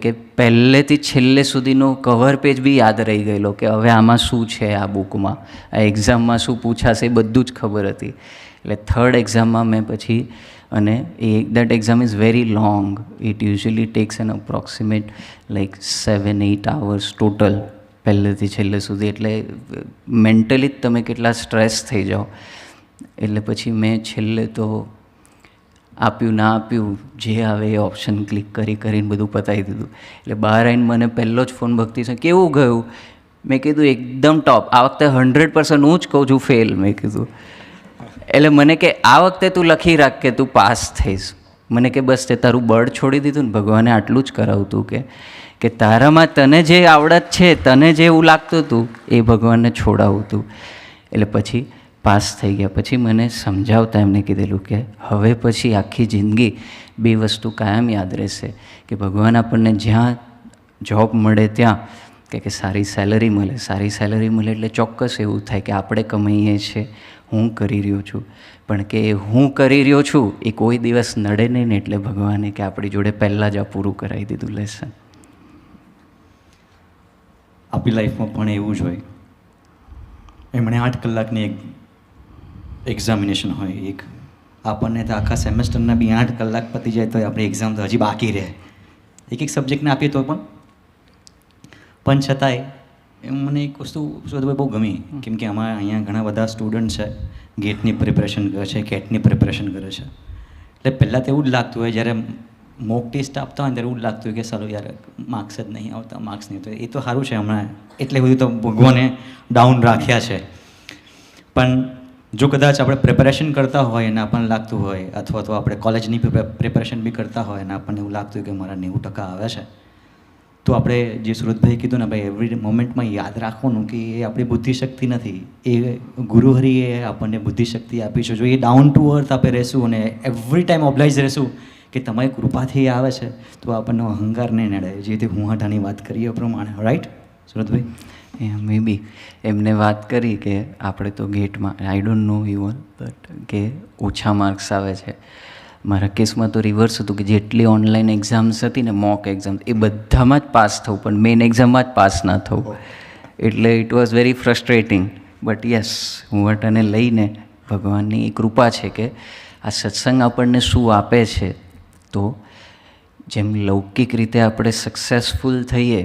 કે પહેલેથી છેલ્લે સુધીનો કવર પેજ બી યાદ રહી ગયેલો, કે હવે આમાં શું છે, આ બુકમાં આ એક્ઝામમાં શું પૂછાશે એ બધું જ ખબર હતી. એટલે 3rd એક્ઝામમાં મેં પછી, અને that exam is very long. It usually takes an approximate like 7-8 hours total પહેલેથી છેલ્લે સુધી. એટલે મેન્ટલી જ તમે કેટલા સ્ટ્રેસ થઈ જાઓ. એટલે પછી મેં છેલ્લે તો આપ્યું ના આપ્યું, જે આવે એ ઓપ્શન ક્લિક કરીને બધું પતાવી દીધું. એટલે બહાર આવીને મને પહેલો જ ફોન ભક્તિ છે, કેવું ગયું? મેં કીધું એકદમ ટોપ, આ વખતે 100% હું જ કહું છું ફેલ. મેં કીધું એટલે મને કે આ વખતે તું લખી રાખ કે તું પાસ થઈશ. મને કે બસ તે તારું બળ છોડી દીધું ને, ભગવાને આટલું જ કરાવતું કે તારામાં તને જે આવડત છે, તને જે એવું લાગતું હતું એ ભગવાનને છોડાવતું. એટલે પછી પાસ થઈ ગયા. પછી મને સમજાવતા એમને કીધેલું કે હવે પછી આખી જિંદગી 2 વસ્તુ કાયમ યાદ રહેશે, કે ભગવાન આપણને જ્યાં જોબ મળે ત્યાં કે સારી સેલરી મળે. સારી સેલરી મળે એટલે ચોક્કસ એવું થાય કે આપણે કમાઈએ છીએ, હું કરી રહ્યો છું. પણ કે હું કરી રહ્યો છું એ કોઈ દિવસ નડે નહીં ને. એટલે ભગવાને કે આપણી જોડે પહેલાં જ આ પૂરું કરાવી દીધું લેસન. આપણી લાઈફમાં પણ એવું જ હોય. એમણે 8 કલાકની એક એક્ઝામિનેશન હોય. એક આપણને તો આખા સેમેસ્ટરના બી 8 કલાક પતી જાય તો આપણી એક્ઝામ તો હજી બાકી રહે. એક સબ્જેક્ટને આપીએ તો પણ છતાંય મને એક વસ્તુ શોધવા બહુ ગમી. કેમ કે અમારા અહીંયા ઘણા બધા સ્ટુડન્ટ છે, ગેટની પ્રિપરેશન કરે છે, કેટની પ્રિપરેશન કરે છે. એટલે પહેલાં તો એવું જ લાગતું હોય, જ્યારે મોક ટેસ્ટ આપતા હોય ત્યારે એવું જ લાગતું હોય કે સારું યાર માર્ક્સ જ નહીં આવતા, માર્ક્સ નહીં આવતા. એ તો સારું છે, હમણાં એટલે બધું તો ભગવાને ડાઉન રાખ્યા છે. પણ જો કદાચ આપણે પ્રિપેરેશન કરતા હોય અને આપણને લાગતું હોય, અથવા તો આપણે કોલેજની પ્રિપેરેશન બી કરતા હોય અને આપણને એવું લાગતું હોય કે મારા 90% આવે છે, તો આપણે જે સુરતભાઈ કીધું ને ભાઈ, એવરી મોમેન્ટમાં યાદ રાખવાનું કે એ આપણી બુદ્ધિશક્તિ નથી, એ ગુરુહરિએ આપણને બુદ્ધિશક્તિ આપી છે. જો એ ડાઉન ટુ અર્થ આપણે રહેશું અને એવરી ટાઈમ ઓબ્લાઇઝ રહેશું કે તમારી કૃપાથી આવે છે, તો આપણને અહંકાર નહીં નડે. જે રીતે હુંહાટાની વાત કરીએ પ્રમાણે, રાઈટ સુરતભાઈ? મે બી એમને વાત કરી કે આપણે તો ગેટમાં, I don't know even, but કે ઓછા માર્ક્સ આવે છે. મારા કેસમાં તો રિવર્સ હતું કે જેટલી ઓનલાઈન એક્ઝામ્સ હતી ને, મોક એક્ઝામ્સ, એ બધામાં જ પાસ થવું, પણ મેઇન એક્ઝામમાં જ પાસ ના થવું. એટલે it was very frustrating. But yes, હુંવાટાને લઈને ભગવાનની એક કૃપા છે કે આ સત્સંગ આપણને શું આપે છે. તો જેમ લૌકિક રીતે આપણે સક્સેસફુલ થઈએ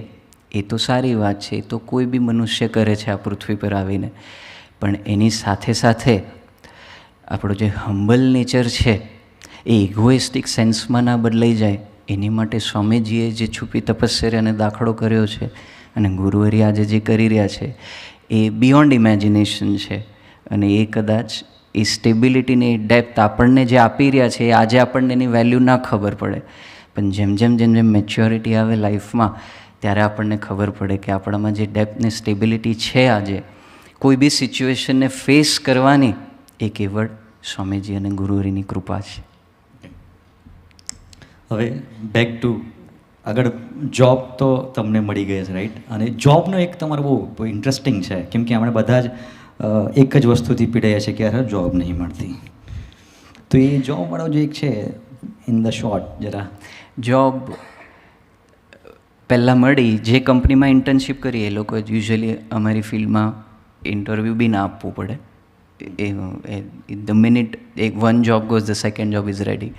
એ તો સારી વાત છે, એ તો કોઈ બી મનુષ્ય કરે છે આ પૃથ્વી પર આવીને. પણ એની સાથે સાથે આપણો જે હમ્બલ નેચર છે એ ઇગોઇસ્ટિક સેન્સમાં ના બદલાઈ જાય, એની માટે સ્વામીજીએ જે છુપી તપસ્યાને દાખલો કર્યો છે અને ગુરુહરિ આજે જે કરી રહ્યા છે એ બિયોન્ડ ઇમેજિનેશન છે. અને એ કદાચ એ સ્ટેબિલિટીની ડેપ્થ આપણને જે આપી રહ્યા છે એ આજે આપણને એની વેલ્યુ ના ખબર પડે, પણ જેમ જેમ મેચ્યોરિટી આવે લાઈફમાં ત્યારે આપણને ખબર પડે કે આપણામાં જે ડેપ્થ ને સ્ટેબિલિટી છે આજે કોઈ બી સિચ્યુએશનને ફેસ કરવાની, એ કેવળ સ્વામીજી અને ગુરુહરિની કૃપા છે. હવે બેક ટુ આગળ, જોબ તો તમને મળી ગઈ છે, રાઈટ? અને જોબનો એક તમારું બહુ ઇન્ટરેસ્ટિંગ છે, કેમ કે આપણે બધા જ એક જ વસ્તુથી પીડાયા છે કે યાર જોબ નહીં મળતી. તો એ જોબવાળો જે એક છે, ઇન ધ શોર્ટ જરા. જોબ પહેલાં મળી, જે કંપનીમાં ઇન્ટર્નશીપ કરી એ લોકો યુઝ્યુઅલી અમારી ફિલ્ડમાં ઇન્ટરવ્યૂ બી ના આપવું પડે. The minute one job goes the second job is ready.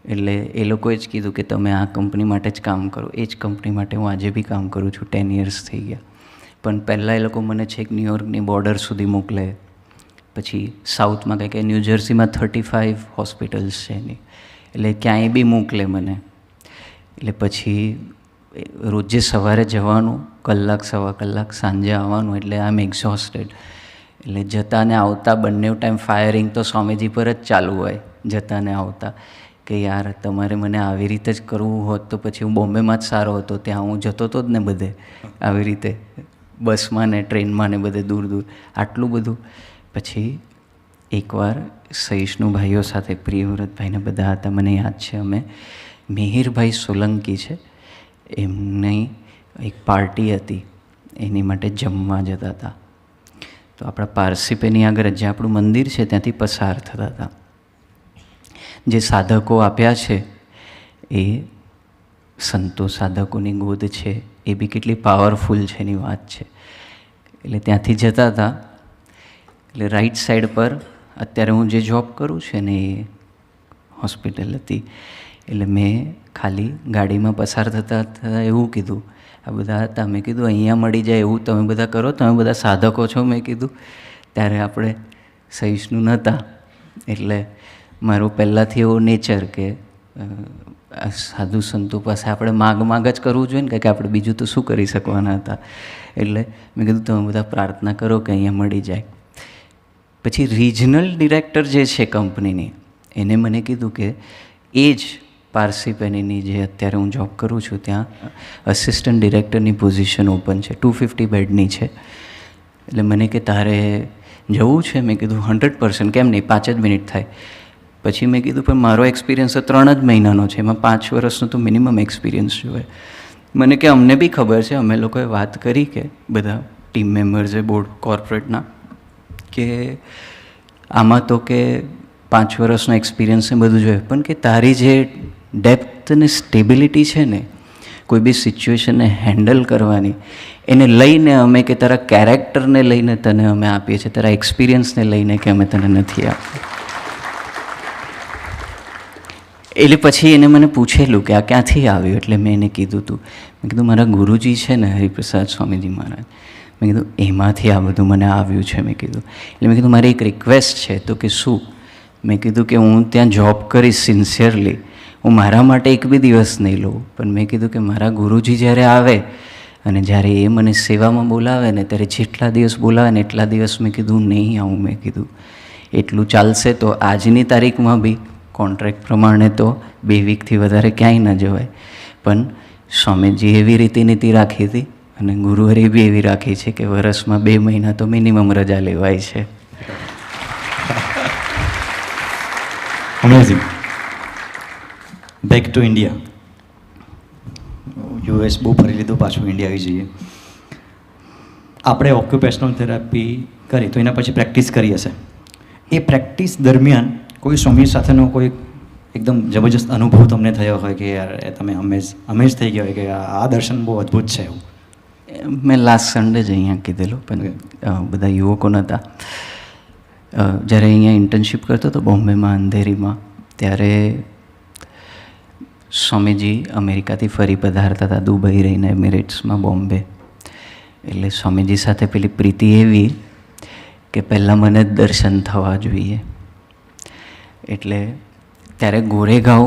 એટલે એ લોકોએ જ કીધું કે તમે આ કંપની માટે જ કામ કરો. એ જ કંપની માટે હું આજે બી કામ કરું છું, 10 years થઈ ગયા. પણ પહેલાં એ લોકો મને છેક ન્યૂયોર્કની બોર્ડર સુધી મોકલે, પછી સાઉથમાં કંઈક ન્યૂજર્સીમાં 35 હોસ્પિટલ્સ છે એની, એટલે ક્યાંય બી મોકલે મને. એટલે પછી રોજે સવારે જવાનું, કલાક સવા કલાક, સાંજે આવવાનું, એટલે આઈ એમ એક્ઝોસ્ટેડ. એટલે જતા ને આવતા બંને ટાઈમ ફાયરિંગ તો સ્વામીજી પર જ ચાલુ હોય, જતા ને આવતા, કે યાર તમારે મને આવી રીતે જ કરવું હોત તો પછી હું બોમ્બેમાં જ સારો હતો, ત્યાં હું જતો હતો જ ને બધે આવી રીતે બસમાં ને ટ્રેનમાં ને બધે દૂર દૂર, આટલું બધું. પછી એકવાર સહિષ્ણુ ભાઈઓ સાથે, પ્રિયવ્રતભાઈને બધા હતા, મને યાદ છે, અમે મિહિરભાઈ સોલંકી છે એમની એક પાર્ટી હતી, એની માટે જમવા જતા હતા. તો આપણા પારસીપેની આગળ જે આપણું મંદિર છે ત્યાંથી પસાર થતા હતા. જે સાધકો આપ્યા છે એ સંતો સાધકોની ગોદ છે, એ બી કેટલી પાવરફુલ છે એની વાત છે. એટલે ત્યાંથી જતા હતા. એટલે રાઈટ સાઈડ પર અત્યારે હું જે જોબ કરું છું ને એ હોસ્પિટલ હતી. એટલે મેં ખાલી ગાડીમાં પસાર થતા થતાં એવું કીધું, આ બધા હતા, મેં કીધું અહીંયા મળી જાય એવું તમે બધા કરો, તમે બધા સાધકો છો, મેં કીધું. ત્યારે આપણે સહિષ્ણુ નહોતા, એટલે મારું પહેલાંથી એવો નેચર કે સાધુ સંતો પાસે આપણે માગ જ કરવું જોઈએ ને, કે આપણે બીજું તો શું કરી શકવાના હતા. એટલે મેં કીધું તમે બધા પ્રાર્થના કરો કે અહીંયા મળી જાય. પછી રિજનલ ડિરેક્ટર જે છે કંપનીની, એને મને કીધું કે એ જ પારસીપેનીની જે અત્યારે હું જોબ કરું છું ત્યાં અસિસ્ટન્ટ ડિરેક્ટરની પોઝિશન ઓપન છે, 250 બેડની છે. એટલે મને કે તારે જવું છે? મેં કીધું 100%, કેમ નહીં, 5 જ મિનિટ થાય. પછી મેં કીધું પણ મારો એક્સપિરિયન્સ તો 3 જ મહિનાનો છે, એમાં 5 વર્ષનો તો મિનિમમ એક્સપિરિયન્સ જોઈએ. મને કે અમને બી ખબર છે, અમે લોકોએ વાત કરી કે બધા ટીમ મેમ્બર્સે બોર્ડ કોર્પોરેટના, કે આમાં તો કે 5 વર્ષનો એક્સપિરિયન્સ ને બધું જોઈએ, પણ કે તારી જે ડેપ્થ અને સ્ટેબિલિટી છે ને કોઈ બી સિચ્યુએશનને હેન્ડલ કરવાની, એને લઈને અમે કે તારા કેરેક્ટરને લઈને તને અમે આપીએ છીએ, તારા એક્સપિરિયન્સને લઈને કે અમે તને નથી આપતા. એટલે પછી એને મને પૂછેલું કે આ ક્યાંથી આવ્યું, એટલે મેં એને કીધું હતું, મેં કીધું મારા ગુરુજી છે ને હરિપ્રસાદ સ્વામીજી મહારાજ, મેં કીધું એમાંથી આ બધું મને આવ્યું છે. મેં કીધું એટલે મેં કીધું મારી એક રિક્વેસ્ટ છે. તો કે શું? મેં કીધું કે હું ત્યાં જોબ કરીશ સિન્સિયરલી, હું મારા માટે એક બી દિવસ નહીં લઉં, પણ મેં કીધું કે મારા ગુરુજી જ્યારે આવે અને જ્યારે એ મને સેવામાં બોલાવે ને ત્યારે જેટલા દિવસ બોલાવે ને એટલા દિવસ મેં કીધું નહીં આવું. મેં કીધું એટલું ચાલશે તો આજની તારીખમાં બી કોન્ટ્રાક્ટ પ્રમાણે તો 2 વીકથી વધારે ક્યાંય ન જવાય. પણ સ્વામીજી એવી રીતિનીતિ રાખી હતી અને ગુરુહરે બી એવી રાખી છે કે વર્ષમાં 2 મહિના તો મિનિમમ રજા લેવાય છે. Amazing. Back to India. US બહુ ફરી લીધું, પાછું ઇન્ડિયા આવી જઈએ. આપણે ઓક્યુપેશનલ થેરાપી કરી તો એના પછી પ્રેક્ટિસ કરી હશે. એ પ્રેક્ટિસ દરમિયાન કોઈ સ્વામી સાથેનો કોઈ એકદમ જબરજસ્ત અનુભવ તમને થયો હોય કે યાર તમે અમેઝ થઈ ગયા હોય કે આ દર્શન બહુ અદ્ભુત છે એવું? મેં લાસ્ટ સન્ડે જ અહીંયા કીધેલું, પણ બધા યુવકો નહોતા. જ્યારે અહીંયા ઇન્ટર્નશીપ કરતો હતો બોમ્બેમાં, અંધેરીમાં, ત્યારે સ્વામીજી અમેરિકાથી ફરી પધારતા હતા, દુબઈ રહીને એમિરેટ્સમાં, બોમ્બે. એટલે સ્વામીજી સાથે પેલી પ્રીતિ એવી કે પહેલાં મને જ દર્શન થવા જોઈએ. એટલે ત્યારે ગોરેગાંવ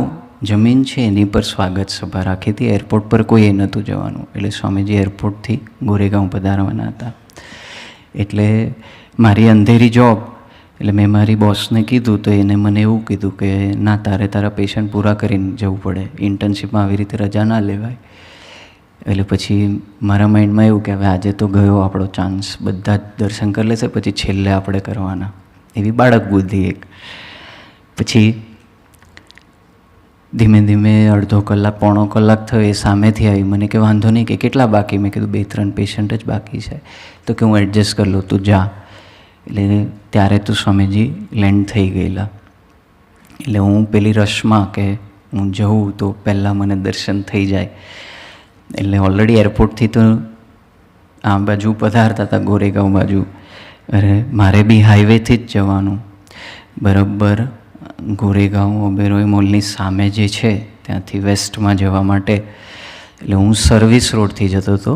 જમીન છે એની પર સ્વાગત સભા રાખી હતી. એરપોર્ટ પર કોઈએ નહોતું જવાનું, એટલે સ્વામીજી એરપોર્ટથી ગોરેગાંવ પધારવાના હતા. એટલે મારી અંધેરી જોબ, એટલે મેં મારી બોસને કીધું તો એને મને એવું કીધું કે ના, તારે તારા પેશન્ટ પૂરા કરીને જવું પડે, ઇન્ટર્નશીપમાં આવી રીતે રજા ના લેવાય. એટલે પછી મારા માઇન્ડમાં એવું કે હવે આજે તો ગયો આપણો ચાન્સ, બધા જ દર્શન કરી લેશે, પછી છેલ્લે આપણે કરવાના, એવી બાળક બુદ્ધિ એક. પછી ધીમે ધીમે અડધો કલાક, પોણો કલાક થયો, એ સામેથી આવી મને કે વાંધો નહીં, કે કેટલા બાકી? મેં કીધું 2-3 પેશન્ટ જ બાકી છે. તો કે હું એડજસ્ટ કરી લઉં, તું જા. એટલે ત્યારે તો સ્વામીજી લેન્ડ થઈ ગયેલા. એટલે હું પેલી રશમાં કે હું જઉં તો પહેલાં મને દર્શન થઈ જાય. એટલે ઓલરેડી એરપોર્ટથી તો આ બાજુ પધારતા હતા, ગોરેગાંવ બાજુ. અરે મારે બી હાઈવેથી જ જવાનું. બરાબર ગોરેગાંવ ઓબેરોય મોલની સામે જે છે ત્યાંથી વેસ્ટમાં જવા માટે. એટલે હું સર્વિસ રોડથી જતો હતો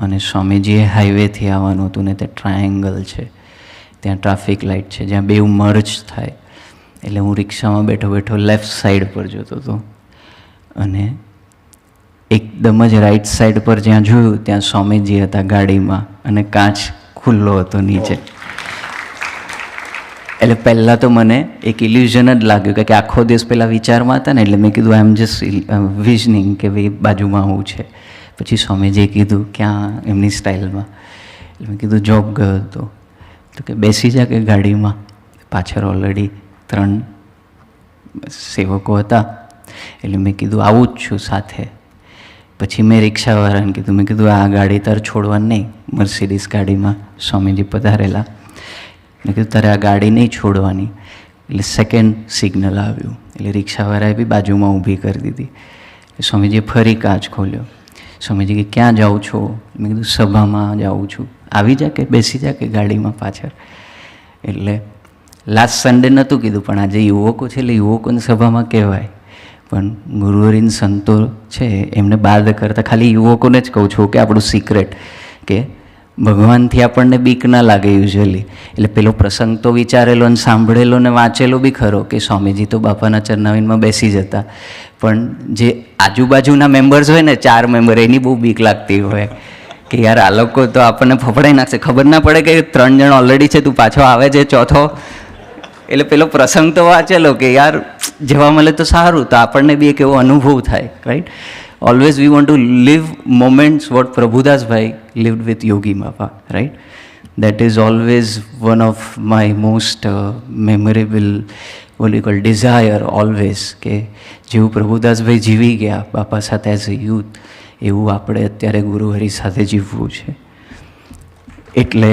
અને સ્વામીજીએ હાઈવેથી આવવાનું હતું ને તે ટ્રાયેંગલ છે, ત્યાં ટ્રાફિક લાઇટ છે જ્યાં બેઉ મર્જ થાય, એટલે હું રિક્ષામાં બેઠો બેઠો લેફ્ટ સાઈડ પર જોતો હતો અને એકદમ જ રાઈટ સાઈડ પર જ્યાં જોયું ત્યાં સ્વામીજી હતા ગાડીમાં અને કાચ ખુલ્લો હતો નીચે. એટલે પહેલાં તો મને એક ઇલ્યુઝન જ લાગ્યું કે આખો દિવસ પહેલાં વિચારમાં હતા ને, એટલે મેં કીધું આઈ એમ જસ્ટ વિઝનિંગ કે ભાઈ બાજુમાં હું છે. પછી સ્વામીજીએ કીધું ક્યાં, એમની સ્ટાઇલમાં. એટલે મેં કીધું જોબ ગયો હતો. તો કે બેસી જા કે ગાડીમાં. પાછળ ઓલરેડી 3 સેવકો હતા, એટલે મેં કીધું આવું જ છું સાથે. પછી મેં રિક્ષાવાળાને કીધું, મેં કીધું આ ગાડી તારે છોડવાની નહીં. મર્સિડીઝ ગાડીમાં સ્વામીજી પધારેલા. મેં કીધું તારે આ ગાડી નહીં છોડવાની. એટલે સેકન્ડ સિગ્નલ આવ્યું, એટલે રિક્ષાવાળાએ બી બાજુમાં ઊભી કરી દીધી. સ્વામીજીએ ફરી કાચ ખોલ્યો. સ્વામીજી કે ક્યાં જાઉં છો? મેં કીધું સભામાં જાઉં છું. આવી જા કે બેસી જા કે ગાડીમાં પાછળ. એટલે લાસ્ટ સન્ડે નહોતું કીધું, પણ આજે યુવકો છે એટલે યુવકોની સભામાં કહેવાય. પણ ગુરુવરીન સંતો છે એમને બાદ કરતાં ખાલી યુવકોને જ કહું છું કે આપણું સિક્રેટ કે ભગવાનથી આપણને બીક ના લાગે યુઝ્યુઅલી. એટલે પેલો પ્રસંગ તો વિચારેલો અને સાંભળેલો ને વાંચેલો બી ખરો કે સ્વામીજી તો બાપાના ચરનાવીનમાં બેસી જતા, પણ જે આજુબાજુના મેમ્બર્સ હોય ને 4 મેમ્બર, એની બહુ બીક લાગતી હોય કે યાર આ લોકો તો આપણને ફફડાઈ નાખશે, ખબર ના પડે કે 3 જણ ઓલરેડી છે, તું પાછો આવે છે ચોથો. એટલે પેલો પ્રસંગ તો વાંચેલો કે યાર જવા મળે તો સારું, તો આપણને બી એક એવો અનુભવ થાય, right. Always we want to live moments what Prabhudas Bhai lived with Yogi Baba, right? That is always one of my most memorable, what you call, desire always, કે જેવું પ્રભુદાસભાઈ જીવી ગયા બાપા સાથે એઝ અ યુથ, એવું આપણે અત્યારે ગુરુહરિ સાથે જીવવું છે. એટલે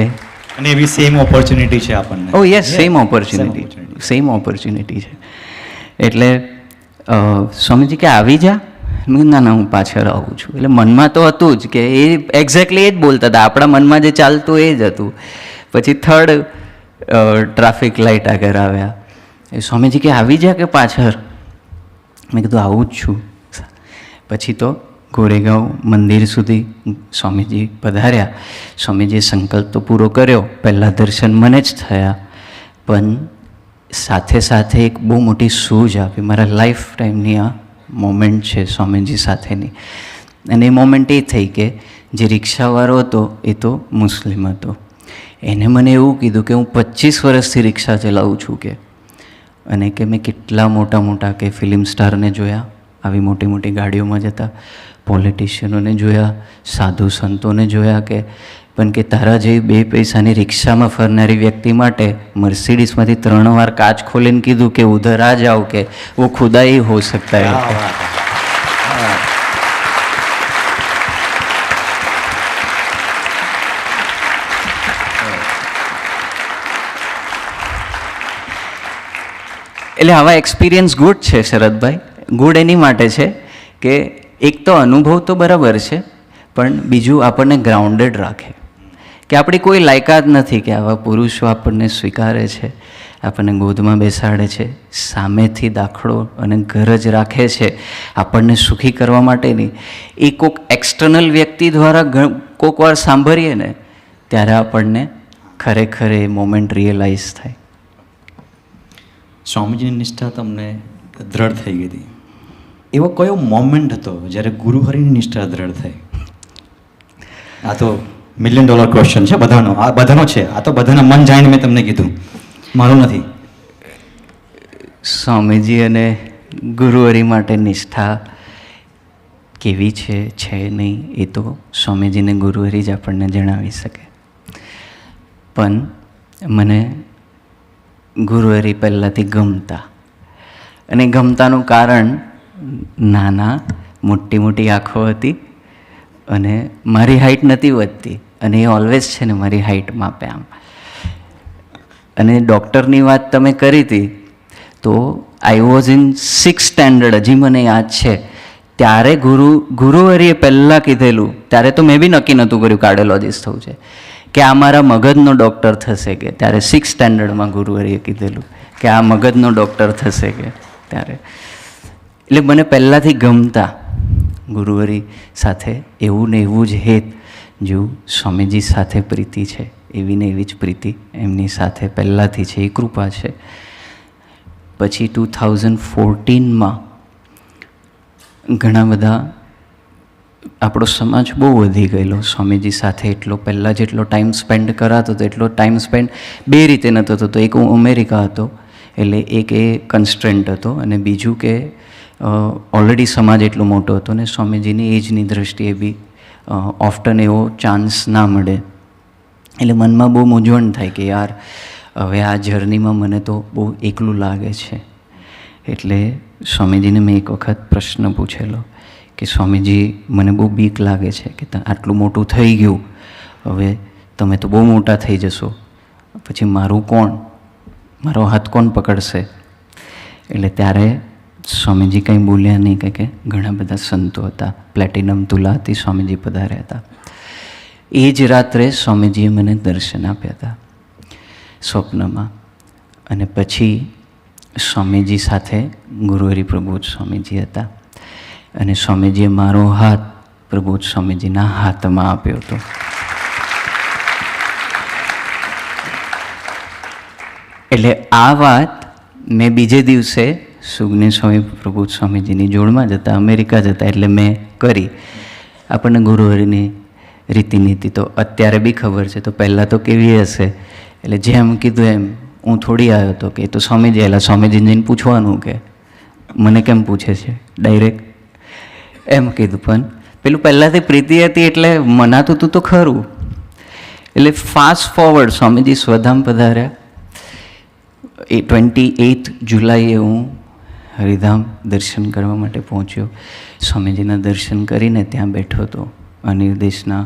અને એવી સેમ ઓપોર્ચ્યુનિટી છે આપણને. ઓ યસ, સેમ ઓપોર્ચ્યુનિટી છે. એટલે સ્વામીજી કે આવી જા. ના ના, હું પાછળ આવું છું. એટલે મનમાં તો હતું જ કે એ એક્ઝેક્ટલી એ જ બોલતા હતા, આપણા મનમાં જે ચાલતું એ જ હતું. પછી 3rd ટ્રાફિક લાઇટ આગળ આવ્યા. એ સ્વામીજી કે આવી જા કે પાછળ. મેં કીધું આવું જ છું. પછી તો ગોરેગાંવ મંદિર સુધી સ્વામીજી પધાર્યા. સ્વામીજીએ સંકલ્પ તો પૂરો કર્યો, પહેલાં દર્શન મને જ થયા, પણ સાથે સાથે એક બહુ મોટી સૂઝ આપી. મારા લાઈફ ટાઈમની આ મોમેન્ટ છે સ્વામીજી સાથેની. અને એ મોમેન્ટ એ થઈ કે જે રિક્ષાવાળો હતો એ તો મુસ્લિમ હતો. એને મને એવું કીધું કે હું 25 વર્ષથી રિક્ષા ચલાવું છું કે, અને કે મેં કેટલા મોટા મોટા કે ફિલ્મ સ્ટારને જોયા આવી મોટી મોટી ગાડીઓમાં જતા, પોલિટિશિયનોને જોયા, સાધુ સંતોને જોયા, કે પણ કે તારા જેવી 2 પૈસાની રિક્ષામાં ફરનારી વ્યક્તિ માટે મર્સિડીઝમાંથી 3 વાર કાચ ખોલીને કીધું કે ઉધર આ જાઓ કે वो खुदा ही हो सकता है. એટલે આવા એક્સપિરિયન્સ ગુડ છે શરદભાઈ. ગુડ એની માટે છે કે એક તો અનુભવ તો બરાબર છે, પણ બીજું આપણને ગ્રાઉન્ડેડ રાખે કે આપણી કોઈ લાયકાત નથી કે આવા પુરુષો આપણને સ્વીકારે છે, આપણને ગોદમાં બેસાડે છે, સામેથી દાખલો અને ગરજ રાખે છે આપણને સુખી કરવા માટેની. એ કોઈક એક્સટર્નલ વ્યક્તિ દ્વારા કોઈક વાર સાંભળીએ ને ત્યારે આપણને ખરેખર એ મોમેન્ટ રિયલાઇઝ થાય. સ્વામીજીની નિષ્ઠા તમને દ્રઢ થઈ ગઈ હતી, એવો કયો મોમેન્ટ હતો જ્યારે ગુરુહરિની નિષ્ઠા દ્રઢ થઈ? આ તો $1 million ક્વેશ્ચન છે બધાનો, આ બધાનો છે, આ તો બધાના મન જાણીને મેં તમને કીધું, મારું નથી. સ્વામીજી અને ગુરુહરિ માટે નિષ્ઠા કેવી છે નહીં એ તો સ્વામીજીને ગુરુહરિ જ આપણને જણાવી શકે. પણ મને ગુરુહરિ પહેલાંથી ગમતા, અને ગમતાનું કારણ નાના મોટી મોટી આંખો હતી અને મારી હાઇટ નથી વધતી, અને એ ઓલવેઝ છે ને મારી હાઇટ માપે આમ. અને ડૉક્ટરની વાત તમે કરી હતી તો I was in 6th standard, હજી મને યાદ છે, ત્યારે ગુરુહરિએ પહેલાં કીધેલું, ત્યારે તો મેં બી નક્કી નહોતું કર્યું કાર્ડિયોલોજિસ્ટ થવું છે, કે આ મારા મગજનો ડૉક્ટર થશે કે. ત્યારે 6th સ્ટેન્ડર્ડમાં ગુરુહરિએ કીધેલું કે આ મગજનો ડૉક્ટર થશે કે ત્યારે. એટલે મને પહેલાંથી ગમતા ગુરુહરિ સાથે એવું ને એવું જ હેત જેવું સ્વામીજી સાથે પ્રીતિ છે એવી ને એવી જ પ્રીતિ એમની સાથે પહેલાંથી છે, એ કૃપા છે. પછી 2014માં ઘણા બધા આપણો સમાજ બહુ વધી ગયેલો સ્વામીજી સાથે. એટલો પહેલાં જેટલો ટાઈમ સ્પેન્ડ કરાતો હતો એટલો ટાઈમ સ્પેન્ડ બે રીતે નહોતો થતો. એક હું અમેરિકા હતો એટલે એક એ કન્સ્ટ્રેન્ટ હતો, અને બીજું કે ઓલરેડી સમાજ એટલો મોટો હતો ને સ્વામીજીની એજની દ્રષ્ટિએ બી ઓફટન એવો ચાન્સ ના મળે. એટલે મનમાં બહુ મૂંઝવણ થાય કે યાર હવે આ જર્નીમાં મને તો બહુ એકલું લાગે છે. એટલે સ્વામીજીને મેં એક વખત પ્રશ્ન પૂછેલો કે સ્વામીજી મને બહુ બીક લાગે છે કે આટલું મોટું થઈ ગયું, હવે તમે તો બહુ મોટા થઈ જશો, પછી મારું કોણ, મારો હાથ કોણ પકડશે? એટલે ત્યારે સ્વામીજી કંઈ બોલ્યા નહીં, કે ઘણા બધા સંતો હતા, પ્લેટિનમ તુલાથી સ્વામીજી પધાર્યા હતા. એ જ રાત્રે સ્વામીજીએ મને દર્શન આપ્યા હતા સ્વપ્નમાં. અને પછી સ્વામીજી સાથે ગુરુહરિ પ્રબોધ સ્વામીજી હતા, અને સ્વામીજીએ મારો હાથ પ્રબોધ સ્વામીજીના હાથમાં આપ્યો હતો. એટલે આ વાત મેં બીજે દિવસે સુગની સ્વામી પ્રબોધ સ્વામીજીની જોડમાં જતા અમેરિકા જતા એટલે મેં કરી. આપણને ગુરુહરિની રીતિનીતિ તો અત્યારે બી ખબર છે, તો પહેલાં તો કેવી હશે? એટલે જેમ કીધું એમ હું થોડી આવ્યો હતો કે એ તો સ્વામીજી આવેલા, સ્વામીજીને જઈને પૂછવાનું કે મને કેમ પૂછે છે ડાયરેક્ટ, એમ કીધું. પણ પેલું પહેલાંથી પ્રીતિ હતી એટલે મનાતું હતું તો ખરું. એટલે ફાસ્ટ ફોરવર્ડ સ્વામીજી સ્વધામ પધાર્યા. એ 28 જુલાઈએ હું હરિધામ દર્શન કરવા માટે પહોંચ્યો. સ્વામીજીના દર્શન કરીને ત્યાં બેઠો હતો અનિર્દેશના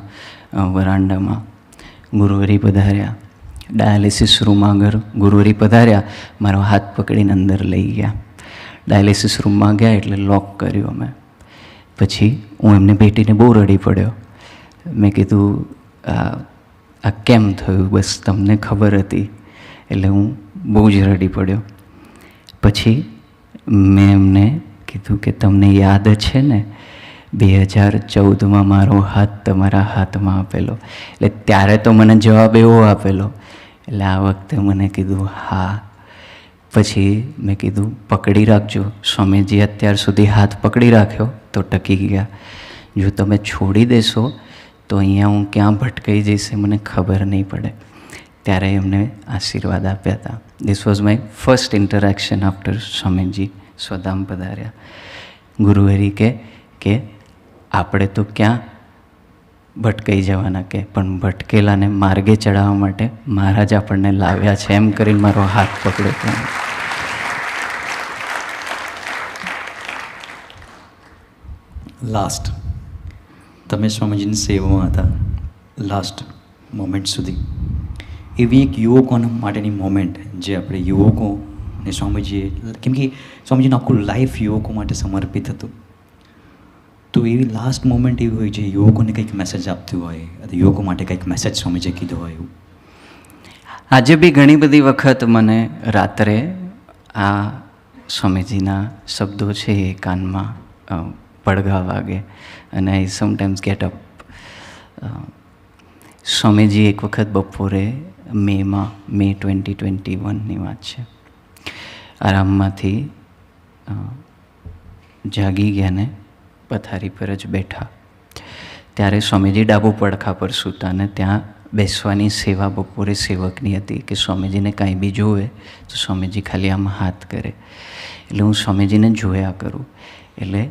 વરાંડામાં. ગુરુહરિ પધાર્યા, ડાયાલિસિસ રૂમ આગળ ગુરુહરિ પધાર્યા, મારો હાથ પકડીને અંદર લઈ ગયા. ડાયાલિસિસ રૂમમાં ગયા એટલે લોક કર્યો અમે. પછી હું એમને ભેટીને બહુ રડી પડ્યો. મેં કીધું આ કેમ થયું, બસ તમને ખબર હતી? એટલે હું બહુ જ રડી પડ્યો. પછી મેં એમને કીધું કે તમને યાદ છે ને 2014માં મારો હાથ તમારા હાથમાં આપેલો? એટલે ત્યારે તો મને જવાબ એવો આપેલો, એટલે આ વખતે મને કીધું હા. પછી મેં કીધું પકડી રાખજો, સ્વામીજી અત્યાર સુધી હાથ પકડી રાખ્યો તો ટકી ગયા, જો તમે છોડી દેશો તો અહીંયા હું ક્યાં ભટકાઈ જઈશ મને ખબર નહીં પડે. ત્યારે એમને આશીર્વાદ આપ્યા હતા. This was my first interaction after Swamiji સ્વધામ પધાર્યા. ગુરુહરિ કે આપણે તો ક્યાં ભટકાઈ જવાના, કે પણ ભટકેલાને માર્ગે ચડાવવા માટે મહારાજ આપણને લાવ્યા છે, એમ કરીને મારો હાથ પકડ્યો. લાસ્ટ તમે સ્વામીજીની સેવામાં હતા લાસ્ટ મોમેન્ટ સુધી, એવી એક યુવકોના માટેની મોમેન્ટ જે આપણે યુવકોને સ્વામીજીએ, કેમ કે સ્વામીજીનું આખું લાઈફ યુવકો માટે સમર્પિત હતું, તો એવી લાસ્ટ મોમેન્ટ એવી હોય છે યુવકોને કંઈક મેસેજ આપતું હોય, અથવા યુવકો માટે કંઈક મેસેજ સ્વામીજીએ કીધો હોય એવું? આજે બી ઘણી બધી વખત મને રાત્રે આ સ્વામીજીના શબ્દો છે એ કાનમાં પડઘા વાગે અને આઈ સમટાઈમ્સ ગેટ અપ. સ્વામીજી એક વખત બપોરે મે 2021ની વાત છે, આરામમાંથી જાગી ગયા ને પથારી પર જ બેઠા. ત્યારે સ્વામીજી ડાબુ પડખા પર સૂતા, અને ત્યાં બેસવાની સેવા બપોરે સેવકની હતી કે સ્વામીજીને કાંઈ બી જોવે તો સ્વામીજી ખાલી આમ હાથ કરે. એટલે હું સ્વામીજીને જોયા કરું. એટલે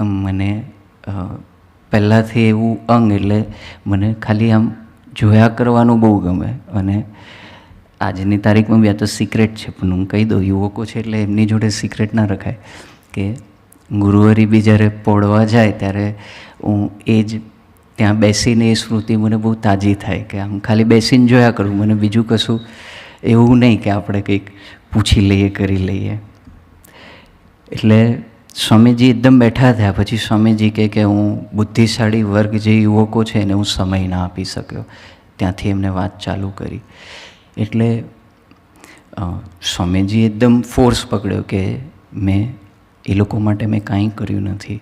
મને પહેલાંથી એવું અંગ, એટલે મને ખાલી આમ જોયા કરવાનું બહુ ગમે. અને આજની તારીખમાં બી આ તો સિક્રેટ છે, પણ હું કહી દઉં, યુવકો છે એટલે એમની જોડે સિક્રેટ ના રખાય, કે ગુરુહરિ બી જ્યારે પોળવા જાય ત્યારે હું એ જ ત્યાં બેસીને એ સ્મૃતિ મને બહુ તાજી થાય કે આમ ખાલી બેસીને જોયા કરું. મને બીજું કશું એવું નહીં કે આપણે કંઈક પૂછી લઈએ, કરી લઈએ. એટલે સ્વામીજી એકદમ બેઠા થયા. પછી સ્વામીજી કે હું બુદ્ધિશાળી વર્ગ જે યુવકો છે એને હું સમય ના આપી શક્યો. ત્યાંથી એમને વાત ચાલુ કરી. એટલે સ્વામીજી એકદમ ફોર્સ પકડ્યો કે એ લોકો માટે મેં કાંઈ કર્યું નથી.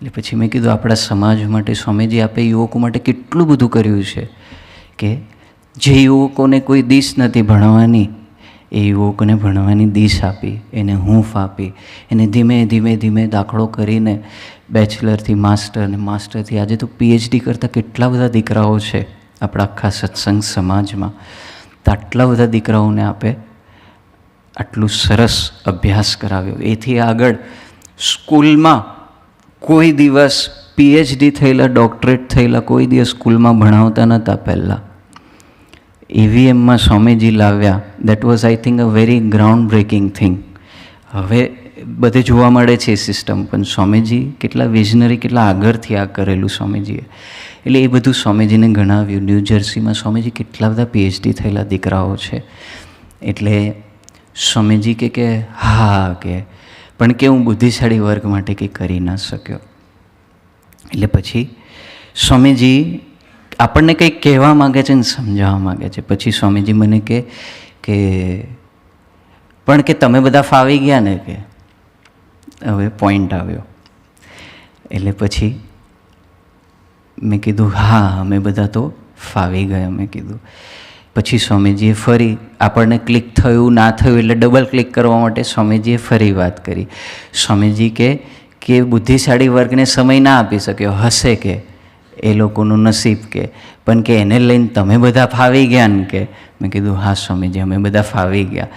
એટલે પછી મેં કીધું આપણા સમાજ માટે સ્વામીજી આપે યુવકો માટે કેટલું બધું કર્યું છે કે જે યુવકોને કોઈ દિશ નથી ભણવાની એ યુવકોને ભણવાની દિશ આપી, એને હૂંફ આપી, એને ધીમે ધીમે ધીમે દાખલો કરીને બેચલરથી માસ્ટર અને માસ્ટરથી આજે તો PhD કરતાં કેટલા બધા દીકરાઓ છે આપણા આખા સત્સંગ સમાજમાં. તો આટલા બધા દીકરાઓને આપે આટલું સરસ અભ્યાસ કરાવ્યો. એથી આગળ સ્કૂલમાં કોઈ દિવસ PhD થયેલા, ડૉક્ટરેટ થયેલા કોઈ દિવસ સ્કૂલમાં ભણાવતા નહોતા પહેલાં. EVMમાં સ્વામીજી લાવ્યા. That was I think a very ground breaking thing. હવે બધે જોવા મળે છે એ સિસ્ટમ, પણ સ્વામીજી કેટલા વિઝનરી, કેટલા આગળથી આ કરેલું સ્વામીજીએ. એટલે એ બધું સ્વામીજીને ગણાવ્યું. ન્યૂ જર્સીમાં સ્વામીજી કેટલા બધા PhD થયેલા દીકરાઓ છે. એટલે સ્વામીજી કે હા કે પણ કે હું બુદ્ધિશાળી વર્ગ માટે કંઈ કરી ના શક્યો. એટલે પછી સ્વામીજી આપણને કંઈક કહેવા માગે છે ને સમજાવવા માગે છે. પછી સ્વામીજી મને કે પણ કે તમે બધા ફાવી ગયા ને, કે હવે પોઈન્ટ આવ્યો. એટલે પછી મેં કીધું હા અમે બધા તો ફાવી ગયા મેં કીધું. પછી સ્વામીજીએ ફરી આપણને ક્લિક થયું ના થયું એટલે ડબલ ક્લિક કરવા માટે સ્વામીજીએ ફરી વાત કરી. સ્વામીજી કે બુદ્ધિશાળી વર્ગને સમય ના આપી શક્યો હશે કે એ લોકોનું નસીબ, કે પણ કે એને લઈને તમે બધા ફાવી ગયા ને કે. મેં કીધું હા સ્વામીજી અમે બધા ફાવી ગયા.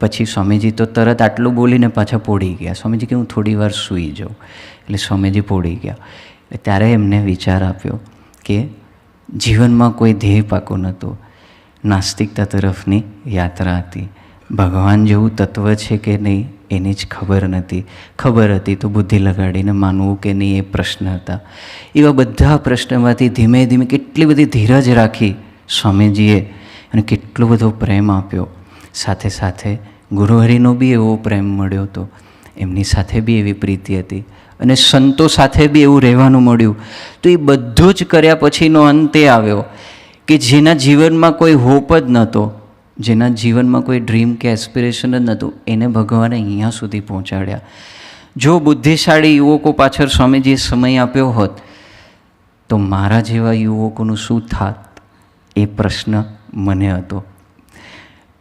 પછી સ્વામીજી તો તરત આટલું બોલીને પાછા પોડી ગયા. સ્વામીજી કે હું થોડી વાર સૂઈ જાઉં. એટલે સ્વામીજી પોડી ગયા. એટલે ત્યારે એમને વિચાર આપ્યો કે જીવનમાં કોઈ ધ્યેય પાકો નહોતો, નાસ્તિકતા તરફની યાત્રા હતી. ભગવાન જેવું તત્વ છે કે નહીં એની જ ખબર નથી. ખબર હતી તો બુદ્ધિ લગાડીને માનવું કે નહીં એ પ્રશ્ન હતા. એવા બધા પ્રશ્નમાંથી ધીમે ધીમે કેટલી બધી ધીરજ રાખી સ્વામીજીએ અને કેટલો બધો પ્રેમ આપ્યો. સાથે સાથે ગુરુહરિનો બી એવો પ્રેમ મળ્યો હતો, એમની સાથે બી એવી પ્રીતિ હતી અને સંતો સાથે બી એવું રહેવાનું મળ્યું. તો એ બધું જ કર્યા પછીનો અંત એ આવ્યો કે જેના જીવનમાં કોઈ હોપ જ નહોતો, જેના જીવનમાં કોઈ ડ્રીમ કે એસ્પિરેશન જ નહોતું, એને ભગવાને અહીંયા સુધી પહોંચાડ્યા. જો બુદ્ધિશાળી યુવકો પાછળ સ્વામીજીએ સમય આપ્યો હોત તો મારા જેવા યુવકોનું શું થાત એ પ્રશ્ન મને હતો.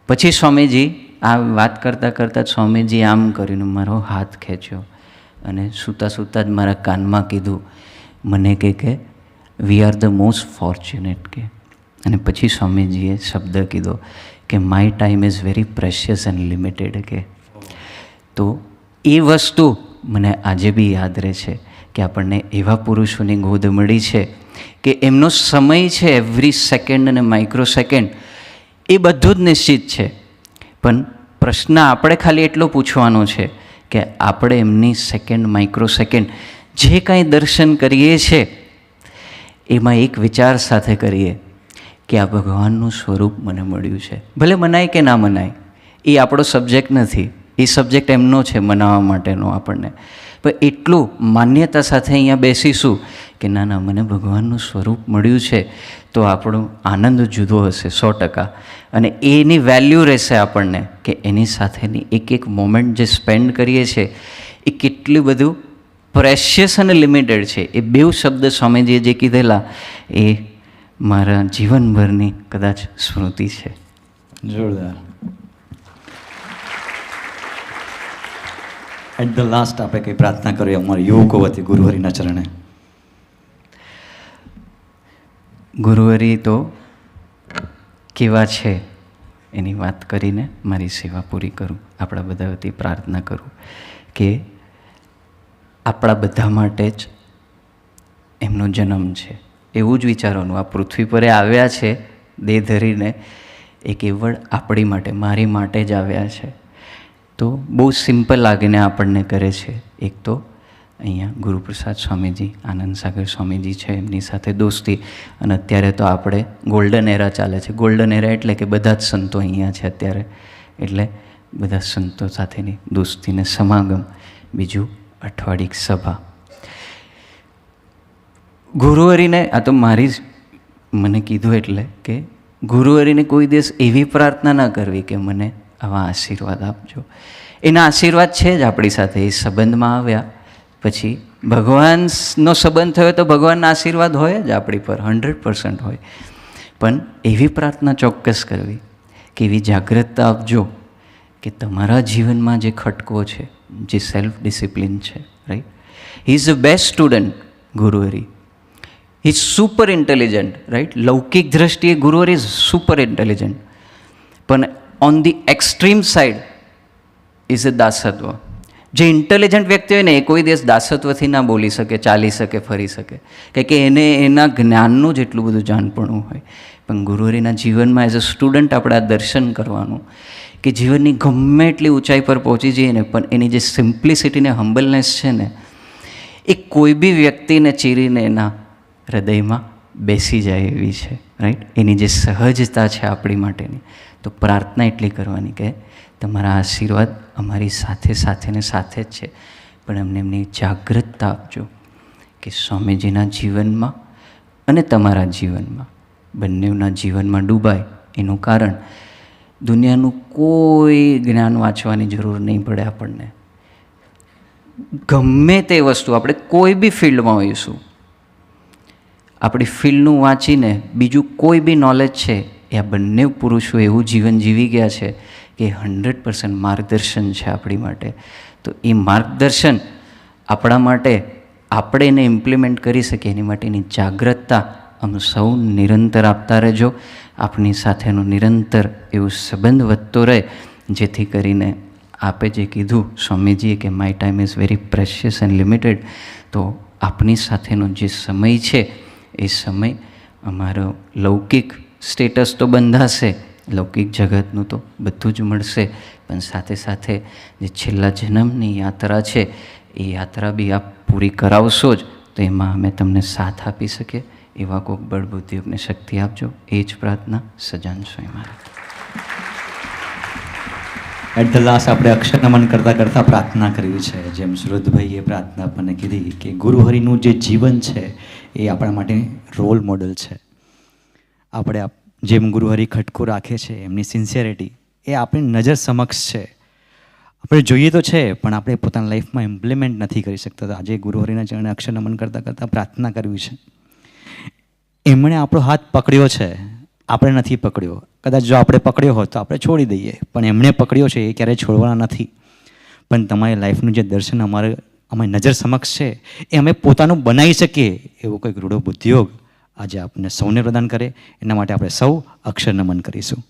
પછી સ્વામીજી આ વાત કરતાં કરતાં સ્વામીજી આમ કરીને મારો હાથ ખેંચ્યો અને સૂતા સૂતા જ મારા કાનમાં કીધું, મને કે we are the most fortunate કે. અને પછી સ્વામીજીએ શબ્દ કીધો કે my time is very precious and limited કે. તો એ વસ્તુ મને આજે બી યાદ રહે છે કે આપણને એવા પુરુષોની ગોદ મળી છે કે એમનો સમય છે એવરી સેકન્ડ અને માઇક્રો સેકન્ડ એ બધું જ નિશ્ચિત છે. પણ પ્રશ્ન આપણે ખાલી એટલો પૂછવાનો છે કે આપણે એમની સેકન્ડ માઇક્રો સેકન્ડ જે કાંઈ દર્શન કરીએ છીએ એમાં એક વિચાર સાથે કરીએ કે આ ભગવાનનું સ્વરૂપ મને મળ્યું છે. ભલે મનાય કે ના મનાય એ આપણો સબ્જેક્ટ નથી, એ સબ્જેક્ટ એમનો છે મનાવવા માટેનો આપણને. પણ એટલું માન્યતા સાથે અહીંયા બેસીશું કે ના ના મને ભગવાનનું સ્વરૂપ મળ્યું છે તો આપણો આનંદ જુદો હશે 100%. અને એની વેલ્યુ રહેશે આપણને કે એની સાથેની એક એક મોમેન્ટ જે સ્પેન્ડ કરીએ છીએ એ કેટલું બધું પ્રેશિયસ અને લિમિટેડ છે. એ બેઉ શબ્દ સ્વામીજીએ જે કીધેલા એ મારા જીવનભરની કદાચ સ્મૃતિ છે. જોરદાર. એટ ધ લાસ્ટ આપણે કંઈ પ્રાર્થના કરીએ અમારા યુવકો વતી ગુરુહરિના ચરણે. ગુરુહરિ તો કેવા છે એની વાત કરીને મારી સેવા પૂરી કરું. આપણા બધા વતી પ્રાર્થના કરું કે આપણા બધા માટે જ એમનો જન્મ છે એવું જ વિચારવાનું. આ પૃથ્વી પર આવ્યા છે દેહ ધરીને એ કેવળ આપણી માટે, મારી માટે જ આવ્યા છે. તો બહુ સિમ્પલ લાગીને આપણને કરે છે. એક તો અહીંયા ગુરુપ્રસાદ સ્વામીજી, આનંદ સાગર સ્વામીજી છે, એમની સાથે દોસ્તી. અને અત્યારે તો આપણે ગોલ્ડન એરા ચાલે છે. ગોલ્ડન એરા એટલે કે બધા જ સંતો અહીંયા છે અત્યારે, એટલે બધા સંતો સાથેની દોસ્તીને સમાગમ. બીજું અઠવાડિક સભા. ગુરુહરિને આ તો મારી મને કીધું એટલે કે ગુરુહરિને કોઈ દિવસ એવી પ્રાર્થના ના કરવી કે મને આવા આશીર્વાદ આપજો. એના આશીર્વાદ છે જ આપણી સાથે. એ સંબંધમાં આવ્યા પછી ભગવાનનો સંબંધ થયો તો ભગવાનના આશીર્વાદ હોય જ આપણી પર, 100% હોય. પણ એવી પ્રાર્થના ચોક્કસ કરવી કે એવી જાગૃતતા આપજો કે તમારા જીવનમાં જે ખટકો છે, જે સેલ્ફ ડિસિપ્લિન છે, right, he is the best student Guruhari. He is super intelligent, right. લૌકિક દ્રષ્ટિએ ગુરુહરિ ઇઝ સુપર ઇન્ટેલિજન્ટ, પણ on the extreme side is a દાસત્વ. જે ઇન્ટેલિજન્ટ વ્યક્તિ હોય ને એ કોઈ દિવસ દાસત્વથી ના બોલી શકે, ચાલી શકે, ફરી શકે, કે એને એના જ્ઞાનનું જ એટલું બધું જાણપણું હોય. પણ ગુરુહરિના જીવનમાં એઝ અ સ્ટુડન્ટ આપણે આ દર્શન કરવાનું કે જીવનની ગમે એટલી ઊંચાઈ પર પહોંચી જઈએ ને, પણ એની જે સિમ્પ્લિસિટી ને હમ્બલનેસ છે ને, એ કોઈ બી વ્યક્તિને ચીરીને એના હૃદયમાં બેસી જાય એવી છે, રાઈટ. એની જે સહજતા છે આપણી માટેની, તો પ્રાર્થના એટલી કરવાની કે તમારા આશીર્વાદ અમારી સાથે સાથે ને સાથે જ છે, પણ અમને એમની જાગૃતતા આપજો કે સ્વામીજીના જીવનમાં અને તમારા જીવનમાં, બંનેના જીવનમાં ડૂબાય એનું કારણ દુનિયાનું કોઈ જ્ઞાન વાંચવાની જરૂર નહીં પડે આપણને. ગમે તે વસ્તુ આપણે કોઈ બી ફિલ્ડમાં હોઈશું, આપણી ફિલ્ડનું વાંચીને બીજું કોઈ બી નોલેજ છે, એ આ બંને પુરુષો એવું જીવન જીવી ગયા છે કે 100% માર્ગદર્શન છે આપણી માટે. તો એ માર્ગદર્શન આપણા માટે આપણે એને ઇમ્પ્લિમેન્ટ કરી શકીએ એની માટેની જાગૃતતા અમે સૌ નિરંતર આપતા રહેજો. આપની સાથેનો નિરંતર એવો સંબંધ વધતો રહે, જેથી કરીને આપે જે કીધું સ્વામીજીએ કે my time is very precious and limited, તો આપની સાથેનો જે સમય છે એ સમય અમારો લૌકિક સ્ટેટસ તો બંધાશે, લૌકિક જગતનું તો બધું જ મળશે, પણ સાથે સાથે જે છેલ્લા જન્મની યાત્રા છે એ યાત્રા બી આપ પૂરી કરાવશો જ, તો એમાં અમે તમને સાથ આપી શકીએ એવા કોઈક બળ બુદ્ધિ અમને શક્તિ આપજો. એ જ પ્રાર્થના સજાન Swami Maharaj. At the last આપણે અક્ષર નમન કરતાં કરતાં પ્રાર્થના કરવી છે. જેમ સુરતભાઈએ પ્રાર્થના આપણને કીધી કે ગુરુહરિનું જે જીવન છે એ આપણા માટે રોલ મોડલ છે. આપણે જેમ ગુરુહરિ ખટકો રાખે છે, એમની સિન્સિયરિટી એ આપણી નજર સમક્ષ છે. આપણે જોઈએ તો છે, પણ આપણે પોતાના લાઈફમાં ઇમ્પ્લિમેન્ટ નથી કરી શકતા. તો આજે ગુરુહરિના ચરણે અક્ષર નમન કરતાં કરતાં પ્રાર્થના કરવી છે. એમણે આપણો હાથ પકડ્યો છે, આપણે નથી પકડ્યો. કદાચ જો આપણે પકડ્યો હોત તો આપણે છોડી દઈએ, પણ એમણે પકડ્યો છે એ ક્યારેય છોડવાના નથી. પણ તમારી લાઈફનું જે દર્શન અમારી નજર સમક્ષ છે એ અમે પોતાનું બનાવી શકીએ એવો કંઈક રૂઢો બુદ્ધિયોગ આજે આપને સૌને પ્રદાન કરે. એના માટે આપણે સૌ અક્ષર નમન કરીશું.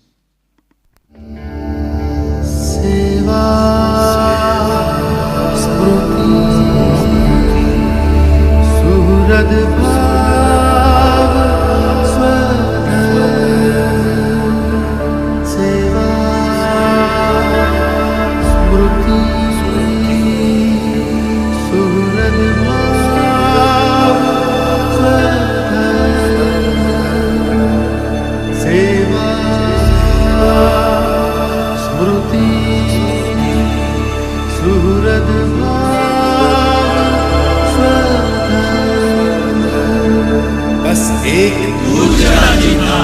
बस एक दूसरा जीना,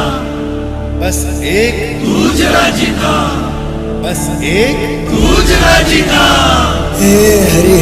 बस एक दूसरा जीना, बस एक दूसरा जीना. हे हरि